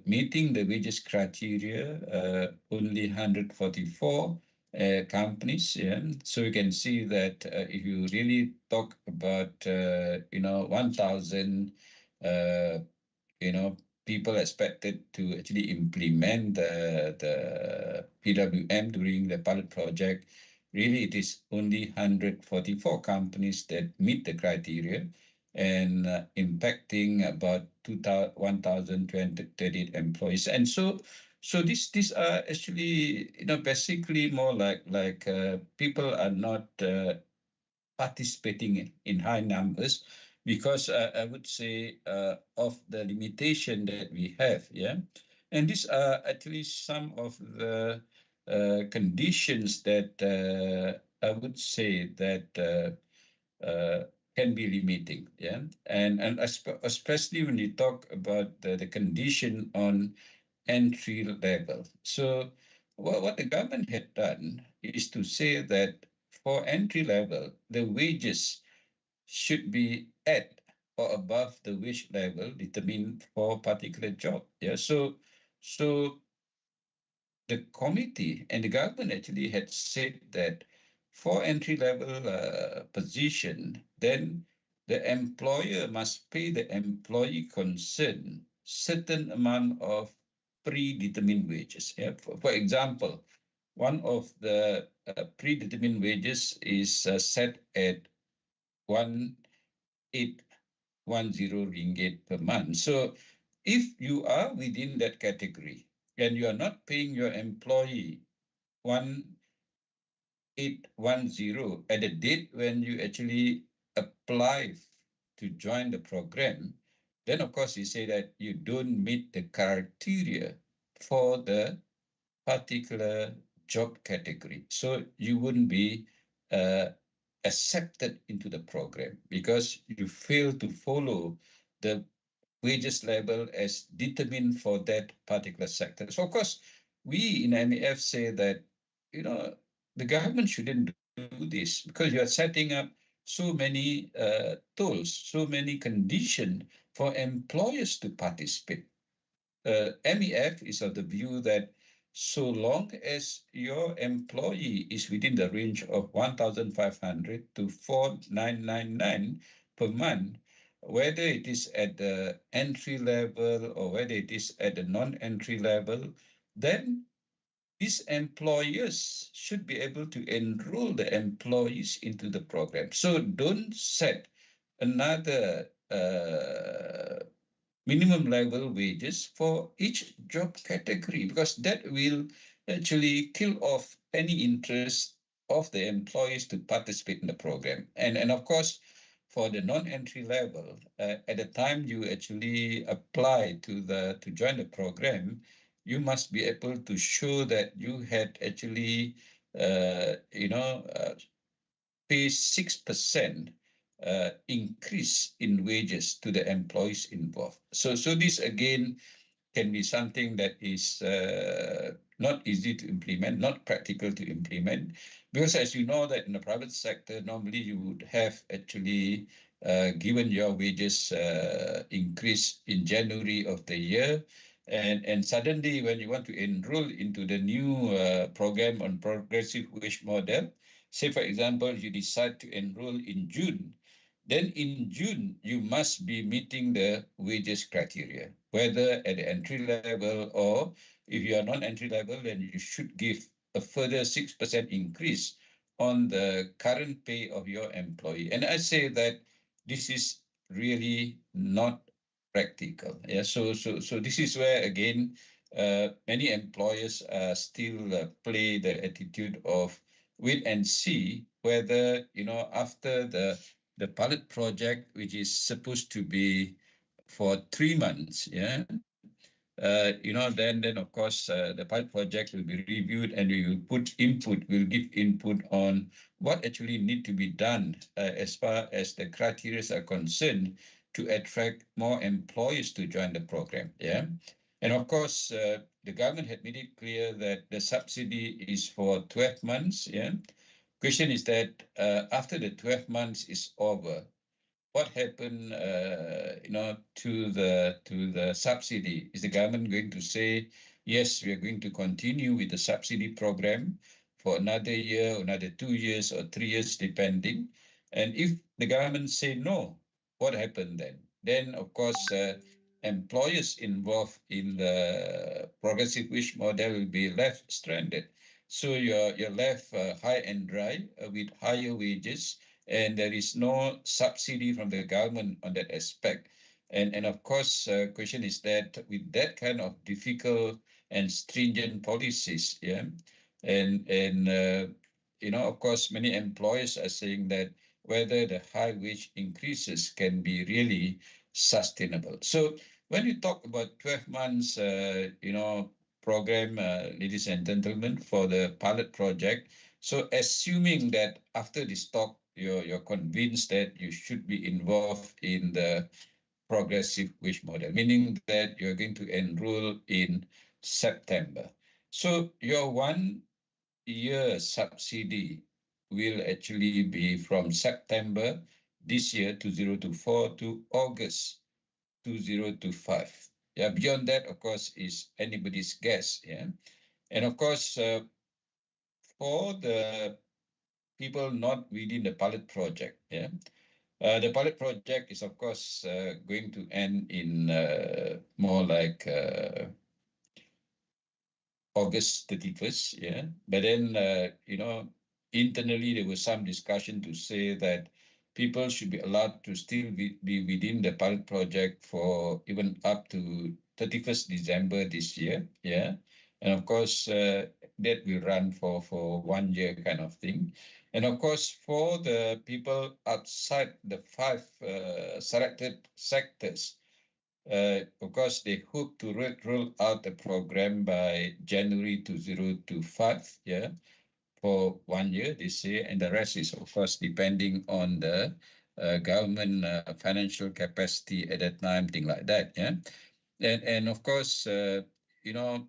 meeting the wages criteria, only 144 companies. Yeah, so you can see that if you really talk about 1,000 people expected to actually implement the PWM during the pilot project, really it is only 144 companies that meet the criteria and impacting about 1,238 employees. And so these are actually basically more like people are not participating in high numbers because I would say of the limitation that we have. Yeah, and these are actually some of the conditions that I would say that can be limiting. Yeah, and especially when you talk about the condition on entry level. So what the government had done is to say that for entry level, the wages should be at or above the wage level determined for a particular job. Yeah, so the committee and the government actually had said that for entry-level position, then the employer must pay the employee concerned certain amount of predetermined wages. Yeah? For example, one of the predetermined wages is set at 1,810 ringgit per month. So if you are within that category and you are not paying your employee 1,810 at the date when you actually apply to join the program, then of course you say that you don't meet the criteria for the particular job category. So you wouldn't be accepted into the program because you fail to follow the wages level as determined for that particular sector. So of course, we in MEF say that, the government shouldn't do this because you are setting up so many tools, so many conditions for employers to participate. MEF is of the view that so long as your employee is within the range of 1,500 to 4,999 per month, whether it is at the entry level or whether it is at the non-entry level, then these employers should be able to enroll the employees into the program. So don't set another minimum level wages for each job category, because that will actually kill off any interest of the employees to participate in the program. And of course, for the non-entry level, at the time you actually apply to join the program, you must be able to show that you had actually, pay 6% increase in wages to the employees involved. So this again can be something that is not easy to implement, not practical to implement, because as you know that in the private sector, normally you would have actually given your wages increase in January of the year. And suddenly when you want to enroll into the new program on progressive wage model, say for example, you decide to enroll in June, then in June, you must be meeting the wages criteria, whether at the entry level or if you are non-entry level, then you should give a further 6% increase on the current pay of your employee. And I say that this is really not practical. Yeah. So this is where, again, many employers still play the attitude of wait and see whether, after the pilot project, which is supposed to be for 3 months, then of course the pilot project will be reviewed and we will give input on what actually need to be done as far as the criteria are concerned to attract more employees to join the program. Yeah. And of course, the government had made it clear that the subsidy is for 12 months. Yeah. Question is that after the 12 months is over, what happened, to the subsidy? Is the government going to say, yes, we are going to continue with the subsidy program for another year, another 2 years, or 3 years, depending? And if the government say no, what happened then? Then, of course, employers involved in the progressive wage model will be left stranded. So you're left high and dry with higher wages, and there is no subsidy from the government on that aspect. And of course, question is that with that kind of difficult and stringent policies, of course, many employers are saying that whether the high wage increases can be really sustainable. So when you talk about 12 months, program, ladies and gentlemen, for the pilot project, so assuming that after this talk, you're convinced that you should be involved in the progressive wage model, meaning that you're going to enroll in September. So your 1 year subsidy will actually be from September this year 2024 to August 2025. Yeah, beyond that, of course, is anybody's guess. Yeah, and of course, for the people not within the pilot project, the pilot project is, of course, going to end in more like August 31st, But then, internally, there was some discussion to say that people should be allowed to still be within the pilot project for even up to 31st December this year, And of course, that will run for 1 year kind of thing. And of course, for the people outside the 5 selected sectors, of course, they hope to roll out the program by January 2025, for 1 year this year, and the rest is, of course, depending on the government financial capacity at that time, thing like that. Yeah, and of course, you know,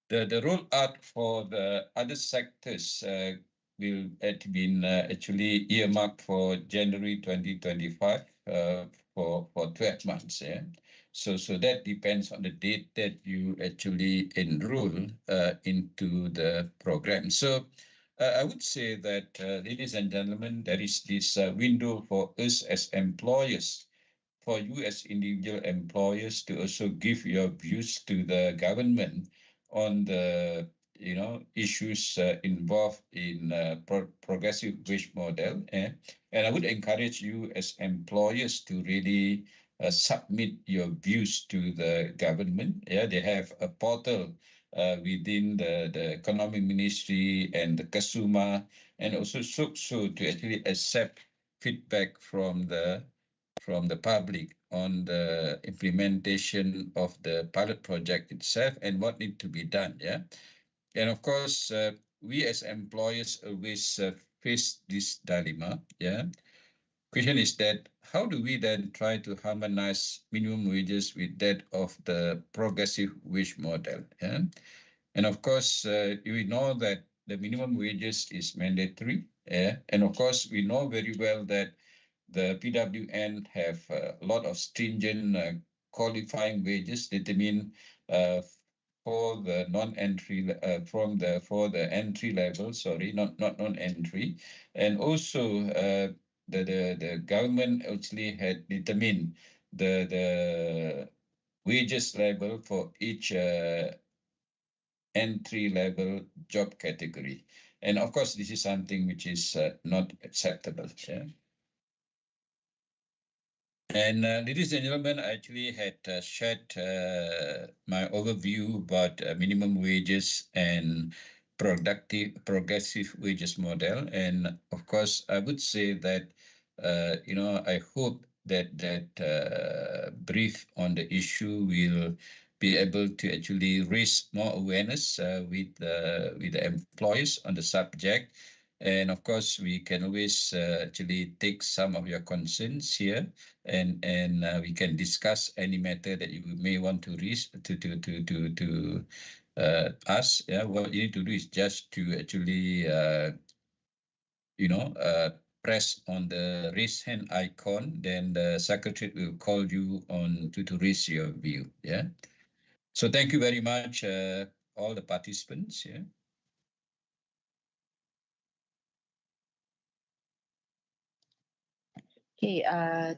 the rollout for the other sectors will have been actually earmarked for January 2025 for 12 months. Yeah. So that depends on the date that you actually enroll into the program. So I would say that, ladies and gentlemen, there is this window for us as employers, for you as individual employers, to also give your views to the government on the issues involved in progressive wage model. And I would encourage you as employers to really submit your views to the government. Yeah, they have a portal within the economic ministry and the Kasuma, and also so to actually accept feedback from the public on the implementation of the pilot project itself and what need to be done. Yeah, and of course, we as employers always face this dilemma. Yeah, question is that how do we then try to harmonize minimum wages with that of the progressive wage model? Yeah, and of course, we know that the minimum wages is mandatory. Yeah, and of course, we know very well that the PWN have a lot of stringent qualifying wages determined for the non-entry for the entry level. Sorry, not non-entry, and also the government actually had determined the wages level for each entry level job category, and of course this is something which is not acceptable. Yeah. And ladies and gentlemen, I actually had shared my overview about minimum wages and progressive wages model. And of course, I would say that, I hope that brief on the issue will be able to actually raise more awareness with the employees on the subject. And of course, we can always actually take some of your concerns here, and we can discuss any matter that you may want to raise to us. Yeah, what you need to do is just to actually press on the raise hand icon. Then the secretary will call you on to raise your view. Yeah. So thank you very much, all the participants. Yeah. Okay,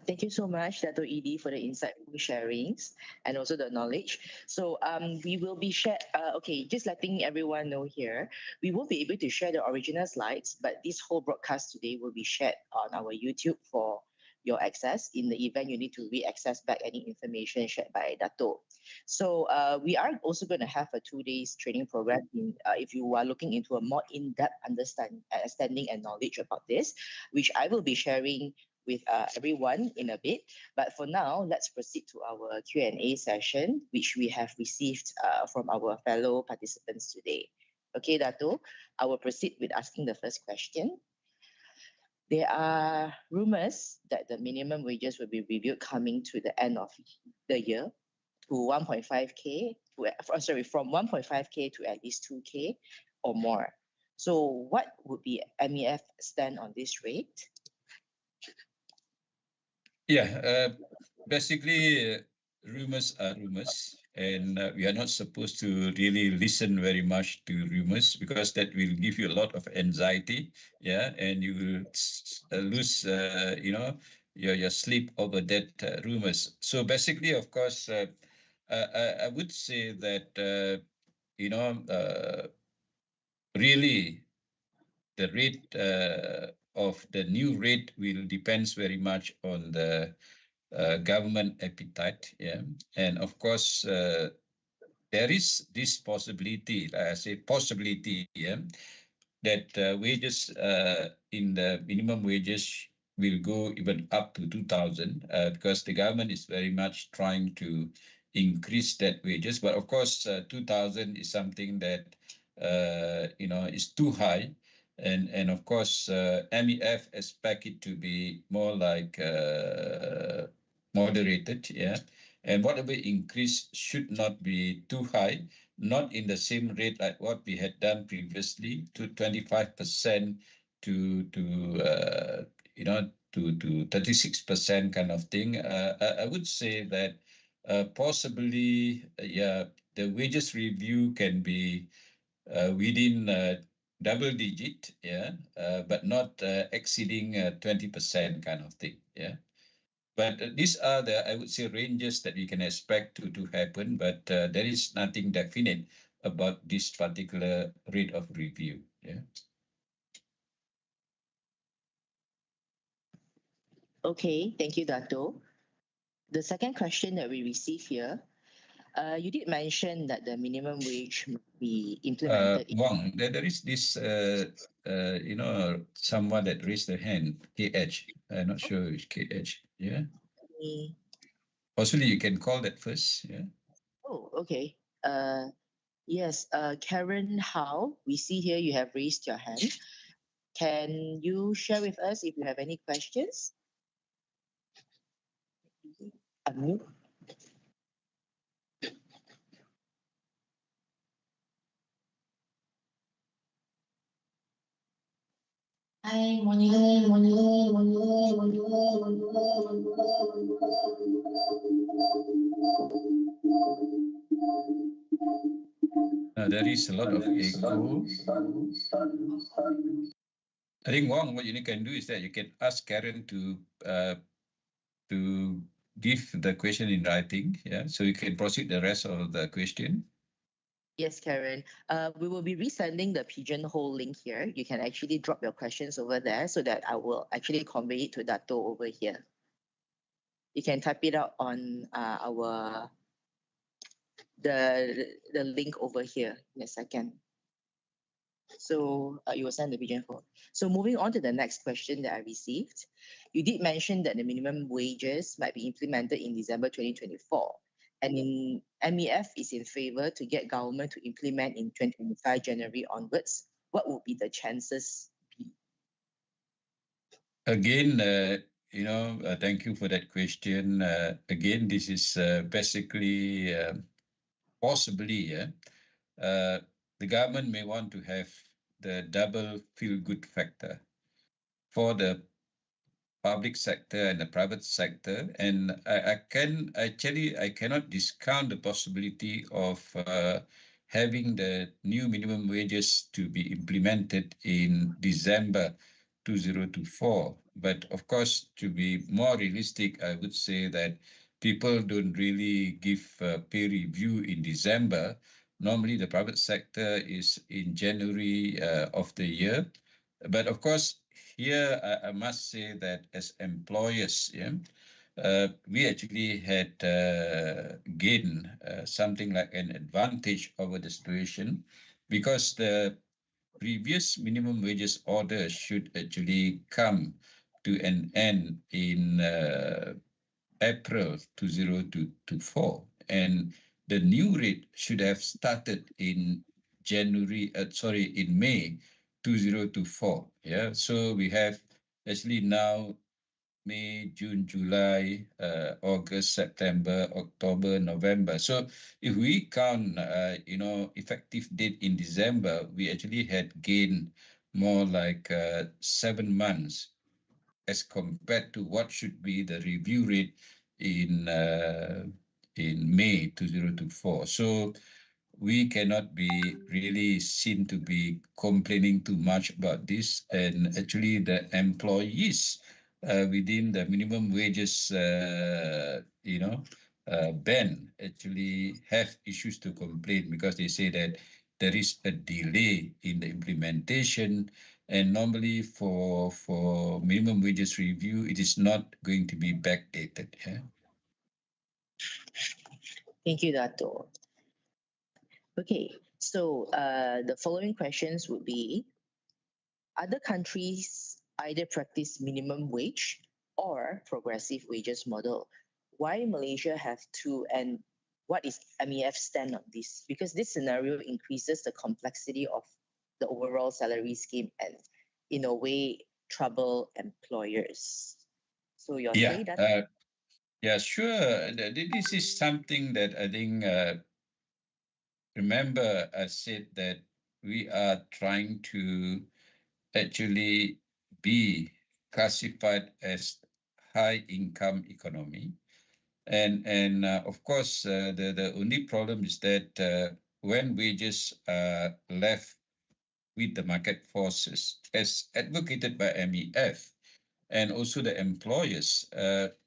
thank you so much, Dato' Edie, for the insightful sharings and also the knowledge. So we will be just letting everyone know here, we won't be able to share the original slides, but this whole broadcast today will be shared on our YouTube for your access in the event you need to re-access back any information shared by Dato'. So we are also going to have a 2 days training program if you are looking into a more in-depth understanding and knowledge about this, which I will be sharing with everyone in a bit. But for now, let's proceed to our Q&A session, which we have received from our fellow participants today. Okay, Dato', I will proceed with asking the first question. There are rumors that the minimum wages will be reviewed coming to the end of the year to 1.5K, from 1.5K to at least 2K or more. So what would be MEF stand on this rate? Yeah, basically, rumors are rumors, and we are not supposed to really listen very much to rumors, because that will give you a lot of anxiety. Yeah, and you will lose, your sleep over that rumors. So basically, of course, I would say that really the rate of the new rate will depends very much on the government appetite. Yeah, and of course there is this possibility, I say possibility, yeah, that wages in the minimum wages will go even up to 2,000 because the government is very much trying to increase that wages. But of course, 2,000 is something that is too high. And of course, MEF expect it to be more like moderated, yeah. And whatever increase should not be too high, not in the same rate like what we had done previously, to 25% to to 36% kind of thing. I would say that possibly, yeah, the wages review can be within double digit, yeah, but not exceeding 20% kind of thing, yeah. But these are the, I would say, ranges that we can expect to happen, but there is nothing definite about this particular rate of review, yeah. Okay, thank you, Dato. The second question that we receive here, you did mention that the minimum wage must be implemented. Wang, there is this, someone that raised their hand, KH. I'm not sure which KH, yeah. Possibly you can call that first, yeah. Oh, okay. Yes, Karen Howe, we see here you have raised your hand. Can you share with us if you have any questions? Unmute. Hi, morning. There is a lot of echo. I think Wang, what you can do is that you can ask Karen to give the question in writing, yeah, so you can proceed the rest of the question. Yes, Karen. We will be resending the Pigeonhole link here. You can actually drop your questions over there so that I will actually convey it to Dato over here. You can type it out on the link over here in a second. So you will send the Pigeonhole. So moving on to the next question that I received, you did mention that the minimum wages might be implemented in December 2024. And in MEF is in favor to get government to implement in 2025 January onwards. What would be the chances be? Again, thank you for that question. Again, this is basically possibly, the government may want to have the double feel-good factor for the public sector and the private sector, and I cannot discount the possibility of having the new minimum wages to be implemented in December 2024. But of course, to be more realistic, I would say that people don't really give pay review in December. Normally, the private sector is in January of the year. But of course, here I must say that as employers, yeah, we actually had gained something like an advantage over the situation, because the previous minimum wages order should actually come to an end in April 2024, and the new rate should have started in May 2024. Yeah, so we have actually now May, June, July, August, September, October, November. So if we count, effective date in December, we actually had gained more like 7 months as compared to what should be the review rate in May 2024. So we cannot be really seen to be complaining too much about this. And actually, the employees within the minimum wages, band actually have issues to complain, because they say that there is a delay in the implementation. And normally for minimum wages review, it is not going to be backdated. Yeah. Thank you, Dato. Okay, so the following questions would be, other countries either practice minimum wage or progressive wages model. Why Malaysia have two, and what is MEF stand on this? Because this scenario increases the complexity of the overall salary scheme and, in a way, trouble employers. So your Yeah, say that? yeah, sure. This is something that I think, remember, I said that we are trying to actually be classified as high income economy. And of course, the only problem is that when wages are left with the market forces, as advocated by MEF, and also the employers,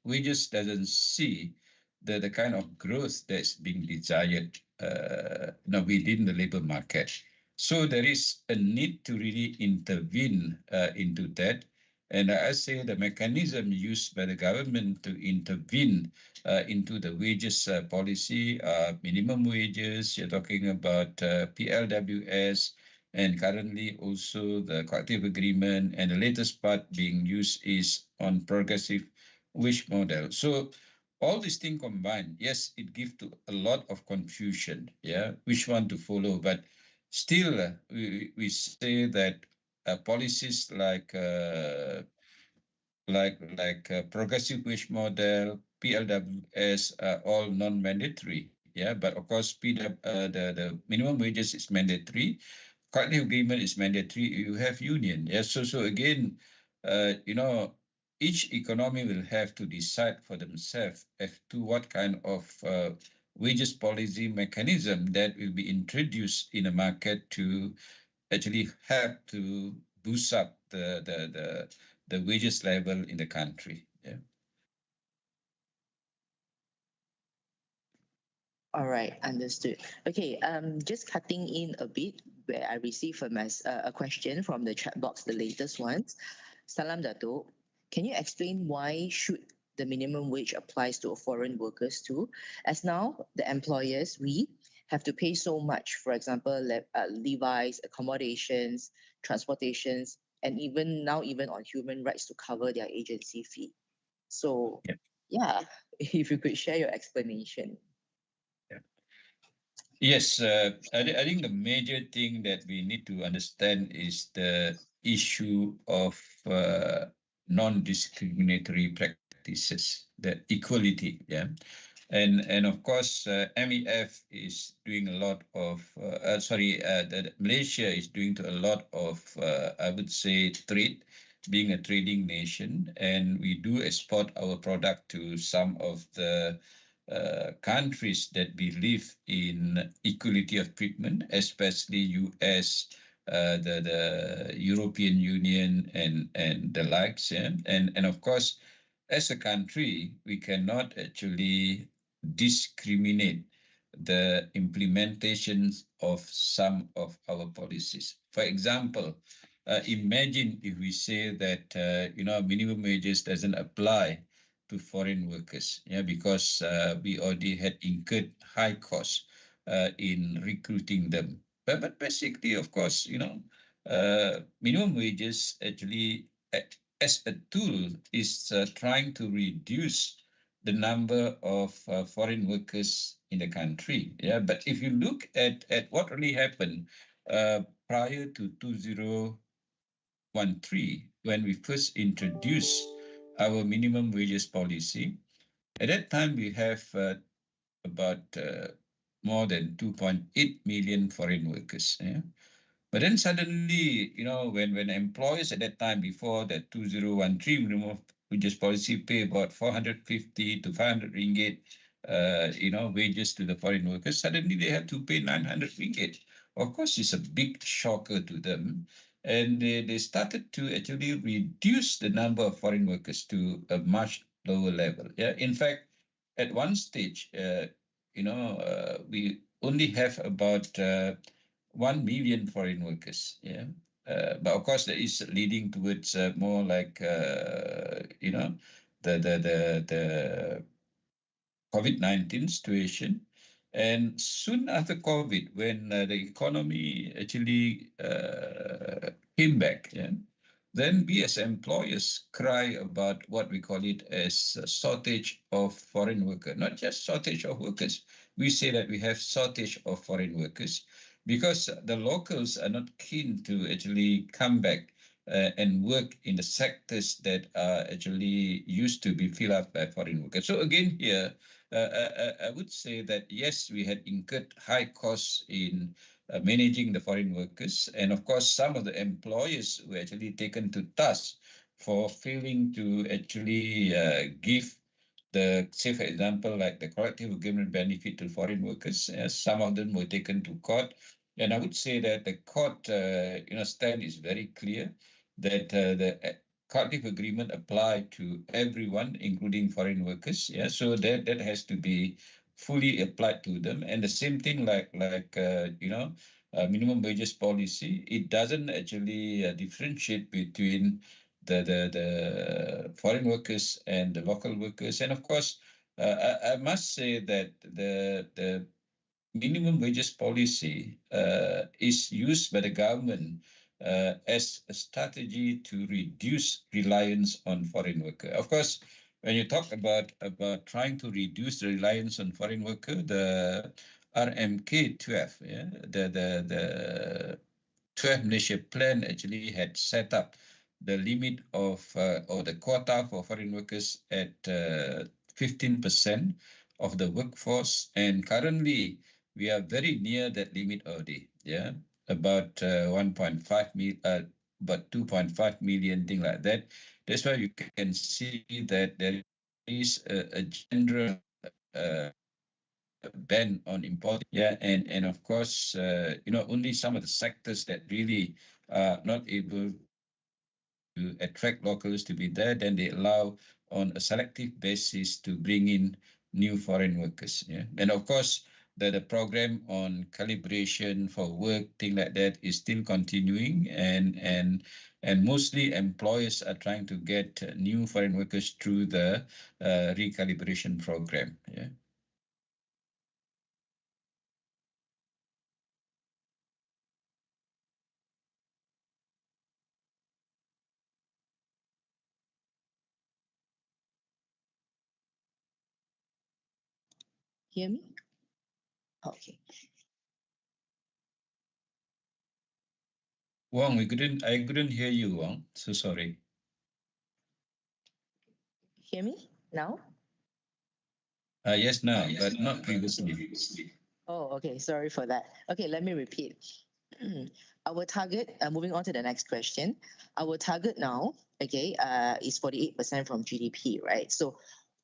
wages doesn't see the kind of growth that's being desired within the labor market. So there is a need to really intervene into that. And I say the mechanism used by the government to intervene into the wages policy, minimum wages, you're talking about PLWS, and currently also the collective agreement, and the latest part being used is on progressive wage model. So all these things combined, yes, it gives to a lot of confusion, yeah, which one to follow. But still, we say that policies like progressive wage model, PLWS are all non-mandatory. Yeah, but of course, the minimum wages is mandatory. Collective agreement is mandatory. You have union. Yes. So again, each economy will have to decide for themselves as to what kind of wages policy mechanism that will be introduced in a market to actually have to boost up the wages level in the country. Yeah. All right, understood. Okay, just cutting in a bit where I received a question from the chat box, the latest ones. Salam Datuk, can you explain why should the minimum wage applies to foreign workers too? As now the employers, we have to pay so much, for example, levies, accommodations, transportations, and even on human rights to cover their agency fee. So, Yep. yeah, if you could share your explanation. Yes, I think the major thing that we need to understand is the issue of non-discriminatory practices, the equality. Yeah, and of course, MEF is doing a lot of. Malaysia is doing a lot of. I would say trade, being a trading nation, and we do export our product to some of the countries that believe in equality of treatment, especially US, the European Union, and the likes. Yeah? And of course, as a country, we cannot actually discriminate the implementations of some of our policies. For example, imagine if we say that minimum wages doesn't apply to foreign workers, yeah, because we already had incurred high costs in recruiting them. But basically, of course, minimum wages actually, as a tool, is trying to reduce the number of foreign workers in the country. Yeah, but if you look at what really happened prior to 2013, when we first introduced our minimum wages policy, at that time we have about more than 2.8 million foreign workers. Yeah? But then suddenly, when employers at that time, before that 2013 minimum wages policy, pay about 450 to 500 ringgit, wages to the foreign workers, suddenly they have to pay 900 ringgit. Of course, it's a big shocker to them. And they started to actually reduce the number of foreign workers to a much lower level. Yeah. In fact, at one stage, we only have about 1 million foreign workers. Yeah. But of course, that is leading towards more like, the COVID-19 situation. And soon after COVID, when the economy actually came back, yeah, then we as employers cry about what we call it as a shortage of foreign workers. Not just shortage of workers. We say that we have shortage of foreign workers. because the locals are not keen to actually come back and work in the sectors that are actually used to be filled up by foreign workers. So again here, I would say that yes, we had incurred high costs in managing the foreign workers. And of course, some of the employers were actually taken to task for failing to actually give the, say, for example, like the collective agreement benefit to foreign workers. Some of them were taken to court. And I would say that the court, stand is very clear that the collective agreement apply to everyone, including foreign workers. Yeah, so that has to be fully applied to them. And the same thing like minimum wages policy, it doesn't actually differentiate between the foreign workers and the local workers. And of course, I must say that the minimum wages policy is used by the government as a strategy to reduce reliance on foreign worker. Of course, when you talk about trying to reduce the reliance on foreign worker, the RMK 12, yeah, the 12 Malaysia plan actually had set up the limit of or the quota for foreign workers at 15% of the workforce, and currently we are very near that limit already. Yeah, about 1.5 million, about 2.5 million, thing like that. That's why you can see that there is a general ban on importing. Yeah, and of course, only some of the sectors that really are not able to attract locals to be there, then they allow on a selective basis to bring in new foreign workers. Yeah, and of course, the program on calibration for work, thing like that, is still continuing, and mostly employers are trying to get new foreign workers through the recalibration program. Yeah. Hear me? Okay. Wong, I couldn't hear you, Wong. So sorry. Hear me now? Yes, now, but not previously. Oh, okay. Sorry for that. Okay, let me repeat. Our target, moving on to the next question. Our target now, okay, is 48% from GDP, right? So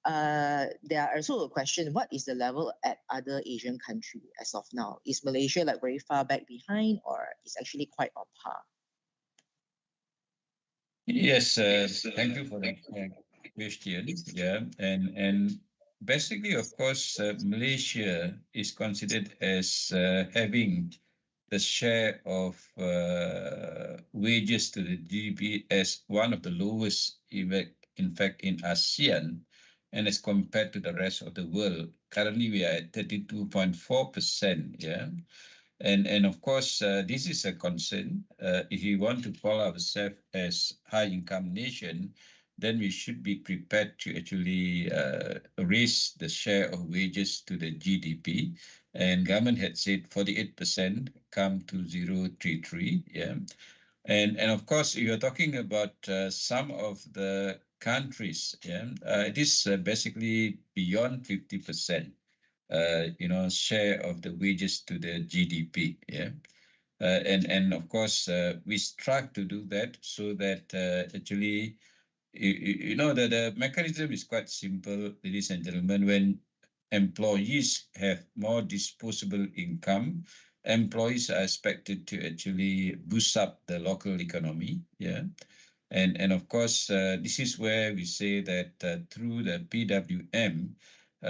there are also a question, what is the level at other Asian countries as of now? Is Malaysia like very far back behind, or is actually quite on par? Yes, thank you for the question. Yeah, and basically, of course, Malaysia is considered as having the share of wages to the GDP as one of the lowest, in fact, in ASEAN, and as compared to the rest of the world. Currently, we are at 32.4%. Yeah. And of course, this is a concern. If we want to call ourselves as high-income nation, then we should be prepared to actually raise the share of wages to the GDP. And government had said 48% come to 0.33. Yeah. And of course, you're talking about some of the countries. Yeah, it is basically beyond 50%. Share of the wages to the GDP. Yeah. And of course, we strive to do that so that actually, that the mechanism is quite simple, ladies and gentlemen. When employees have more disposable income, employees are expected to actually boost up the local economy. Yeah. And of course, this is where we say that through the PWM,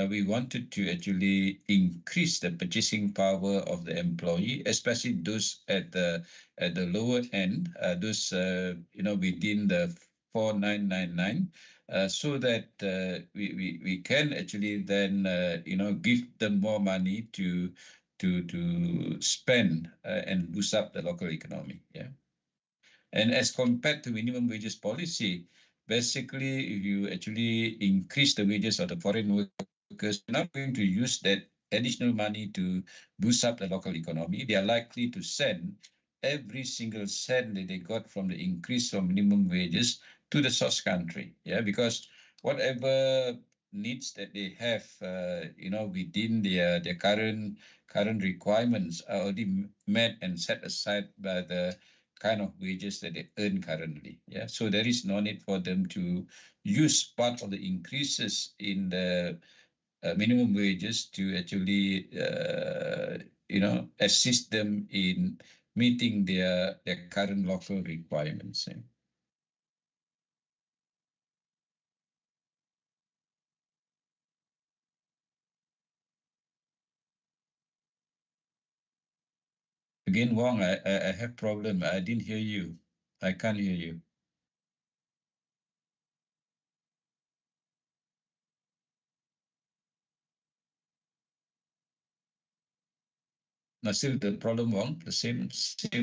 we wanted to actually increase the purchasing power of the employee, especially those at the lower end, those within the 4999, so that we can actually then give them more money to spend and boost up the local economy. Yeah. And as compared to minimum wages policy, basically, if you actually increase the wages of the foreign workers, you're not going to use that additional money to boost up the local economy, they are likely to send every single cent that they got from the increase of minimum wages to the source country. Yeah, because whatever needs that they have, within their current requirements are already met and set aside by the kind of wages that they earn currently. Yeah, so there is no need for them to use part of the increases in the minimum wages to actually, assist them in meeting their current local requirements. Yeah. Again, Wong, I have problem. I didn't hear you. I can't hear you. Now, still the problem, Wong. The same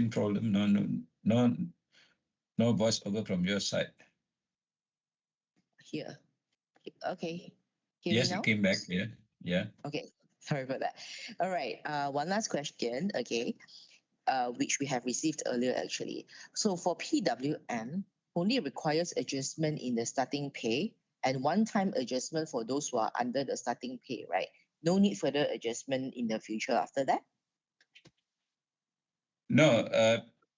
problem. No voice over from your side. Here. Okay. Hear Yes, me now? it came back. Yeah. Yeah. Okay. Sorry about that. All right. One last question. Okay. Which we have received earlier actually. So for PWM, only requires adjustment in the starting pay and one-time adjustment for those who are under the starting pay, right? No need further adjustment in the future after that? No,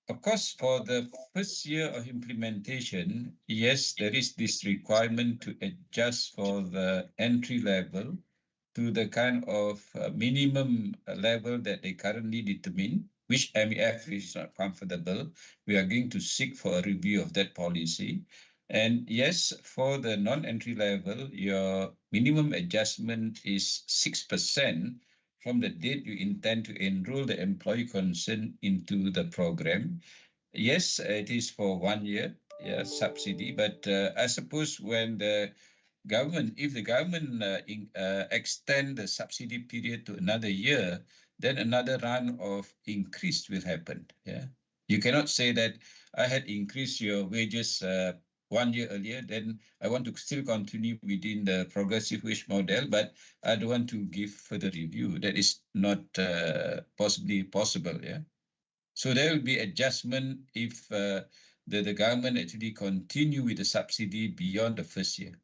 of course, for the first year of implementation, yes, there is this requirement to adjust for the entry level to the kind of minimum level that they currently determine, which MEF is not comfortable. We are going to seek for a review of that policy. And yes, for the non-entry level, your minimum adjustment is 6% from the date you intend to enroll the employee concerned into the program. Yes, it is for 1 year, yeah, subsidy, but I suppose when if the government extend the subsidy period to another year, then another round of increase will happen. Yeah, you cannot say that I had increased your wages 1 year earlier, then I want to still continue within the progressive wage model, but I don't want to give further review. That is not possibly possible. Yeah, so there will be adjustment if the government actually continue with the subsidy beyond the first year.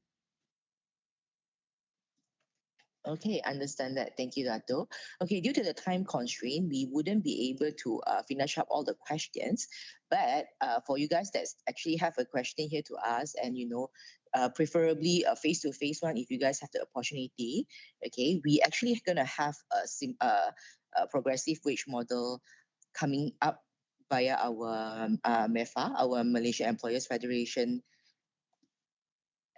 Okay, understand that. Thank you, Dato. Okay, due to the time constraint, we wouldn't be able to finish up all the questions. But for you guys that actually have a question here to ask, and preferably a face-to-face one, if you guys have the opportunity, okay, we actually gonna have a progressive wage model coming up via our MEFA, our Malaysia Employers Federation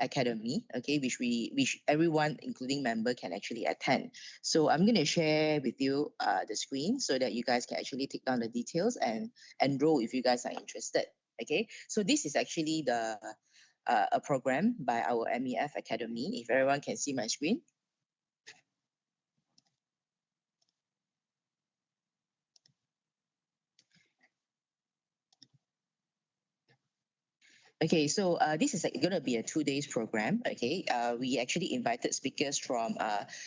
Academy, okay, which everyone, including member, can actually attend. So I'm going to share with you the screen so that you guys can actually take down the details and enroll if you guys are interested. Okay, so this is actually a program by our MEF Academy. If everyone can see my screen. Okay, so this is going to be a 2 days program. Okay, we actually invited speakers from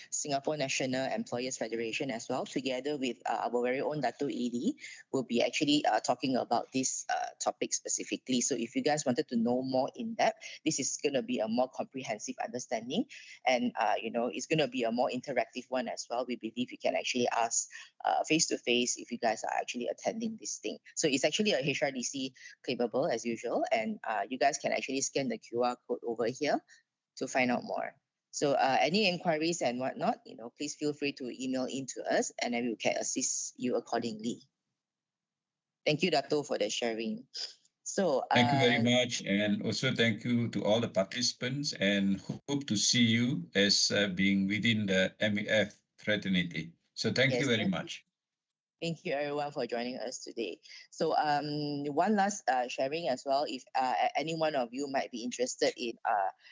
Singapore National Employers Federation as well, together with our very own Datuk Hj, will be actually talking about this topic specifically. So if you guys wanted to know more in depth, this is going to be a more comprehensive understanding, and it's going to be a more interactive one as well. We believe you can actually ask face to face if you guys are actually attending this thing. So it's actually a HRDC claimable as usual, and you guys can actually scan the QR code over here to find out more. So any inquiries and whatnot, please feel free to email in to us, and then we can assist you accordingly. Thank you, Dato, for the sharing. So thank you very much, and also thank you to all the participants, and hope to see you as being within the MEF fraternity. So thank you very much. Thank you everyone for joining us today. So one last sharing as well, if any one of you might be interested in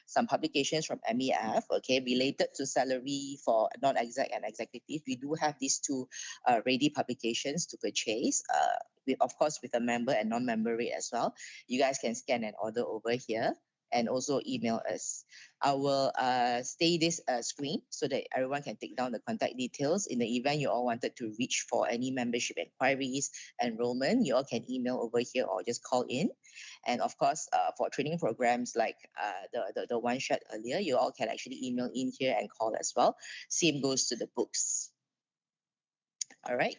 some publications from MEF, okay, related to salary for non-exec and executive, we do have these two ready publications to purchase, of course with a member and non-member rate as well. You guys can scan and order over here. and also email us. I will stay this screen so that everyone can take down the contact details. In the event you all wanted to reach for any membership inquiries, enrollment, you all can email over here or just call in. And of course, for training programs like the one shared earlier, you all can actually email in here and call as well. Same goes to the books. All right.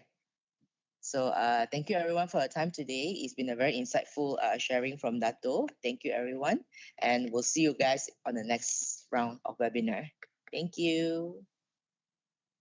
So thank you everyone for your time today. It's been a very insightful sharing from Dato. Thank you everyone. And we'll see you guys on the next round of webinar. Thank you.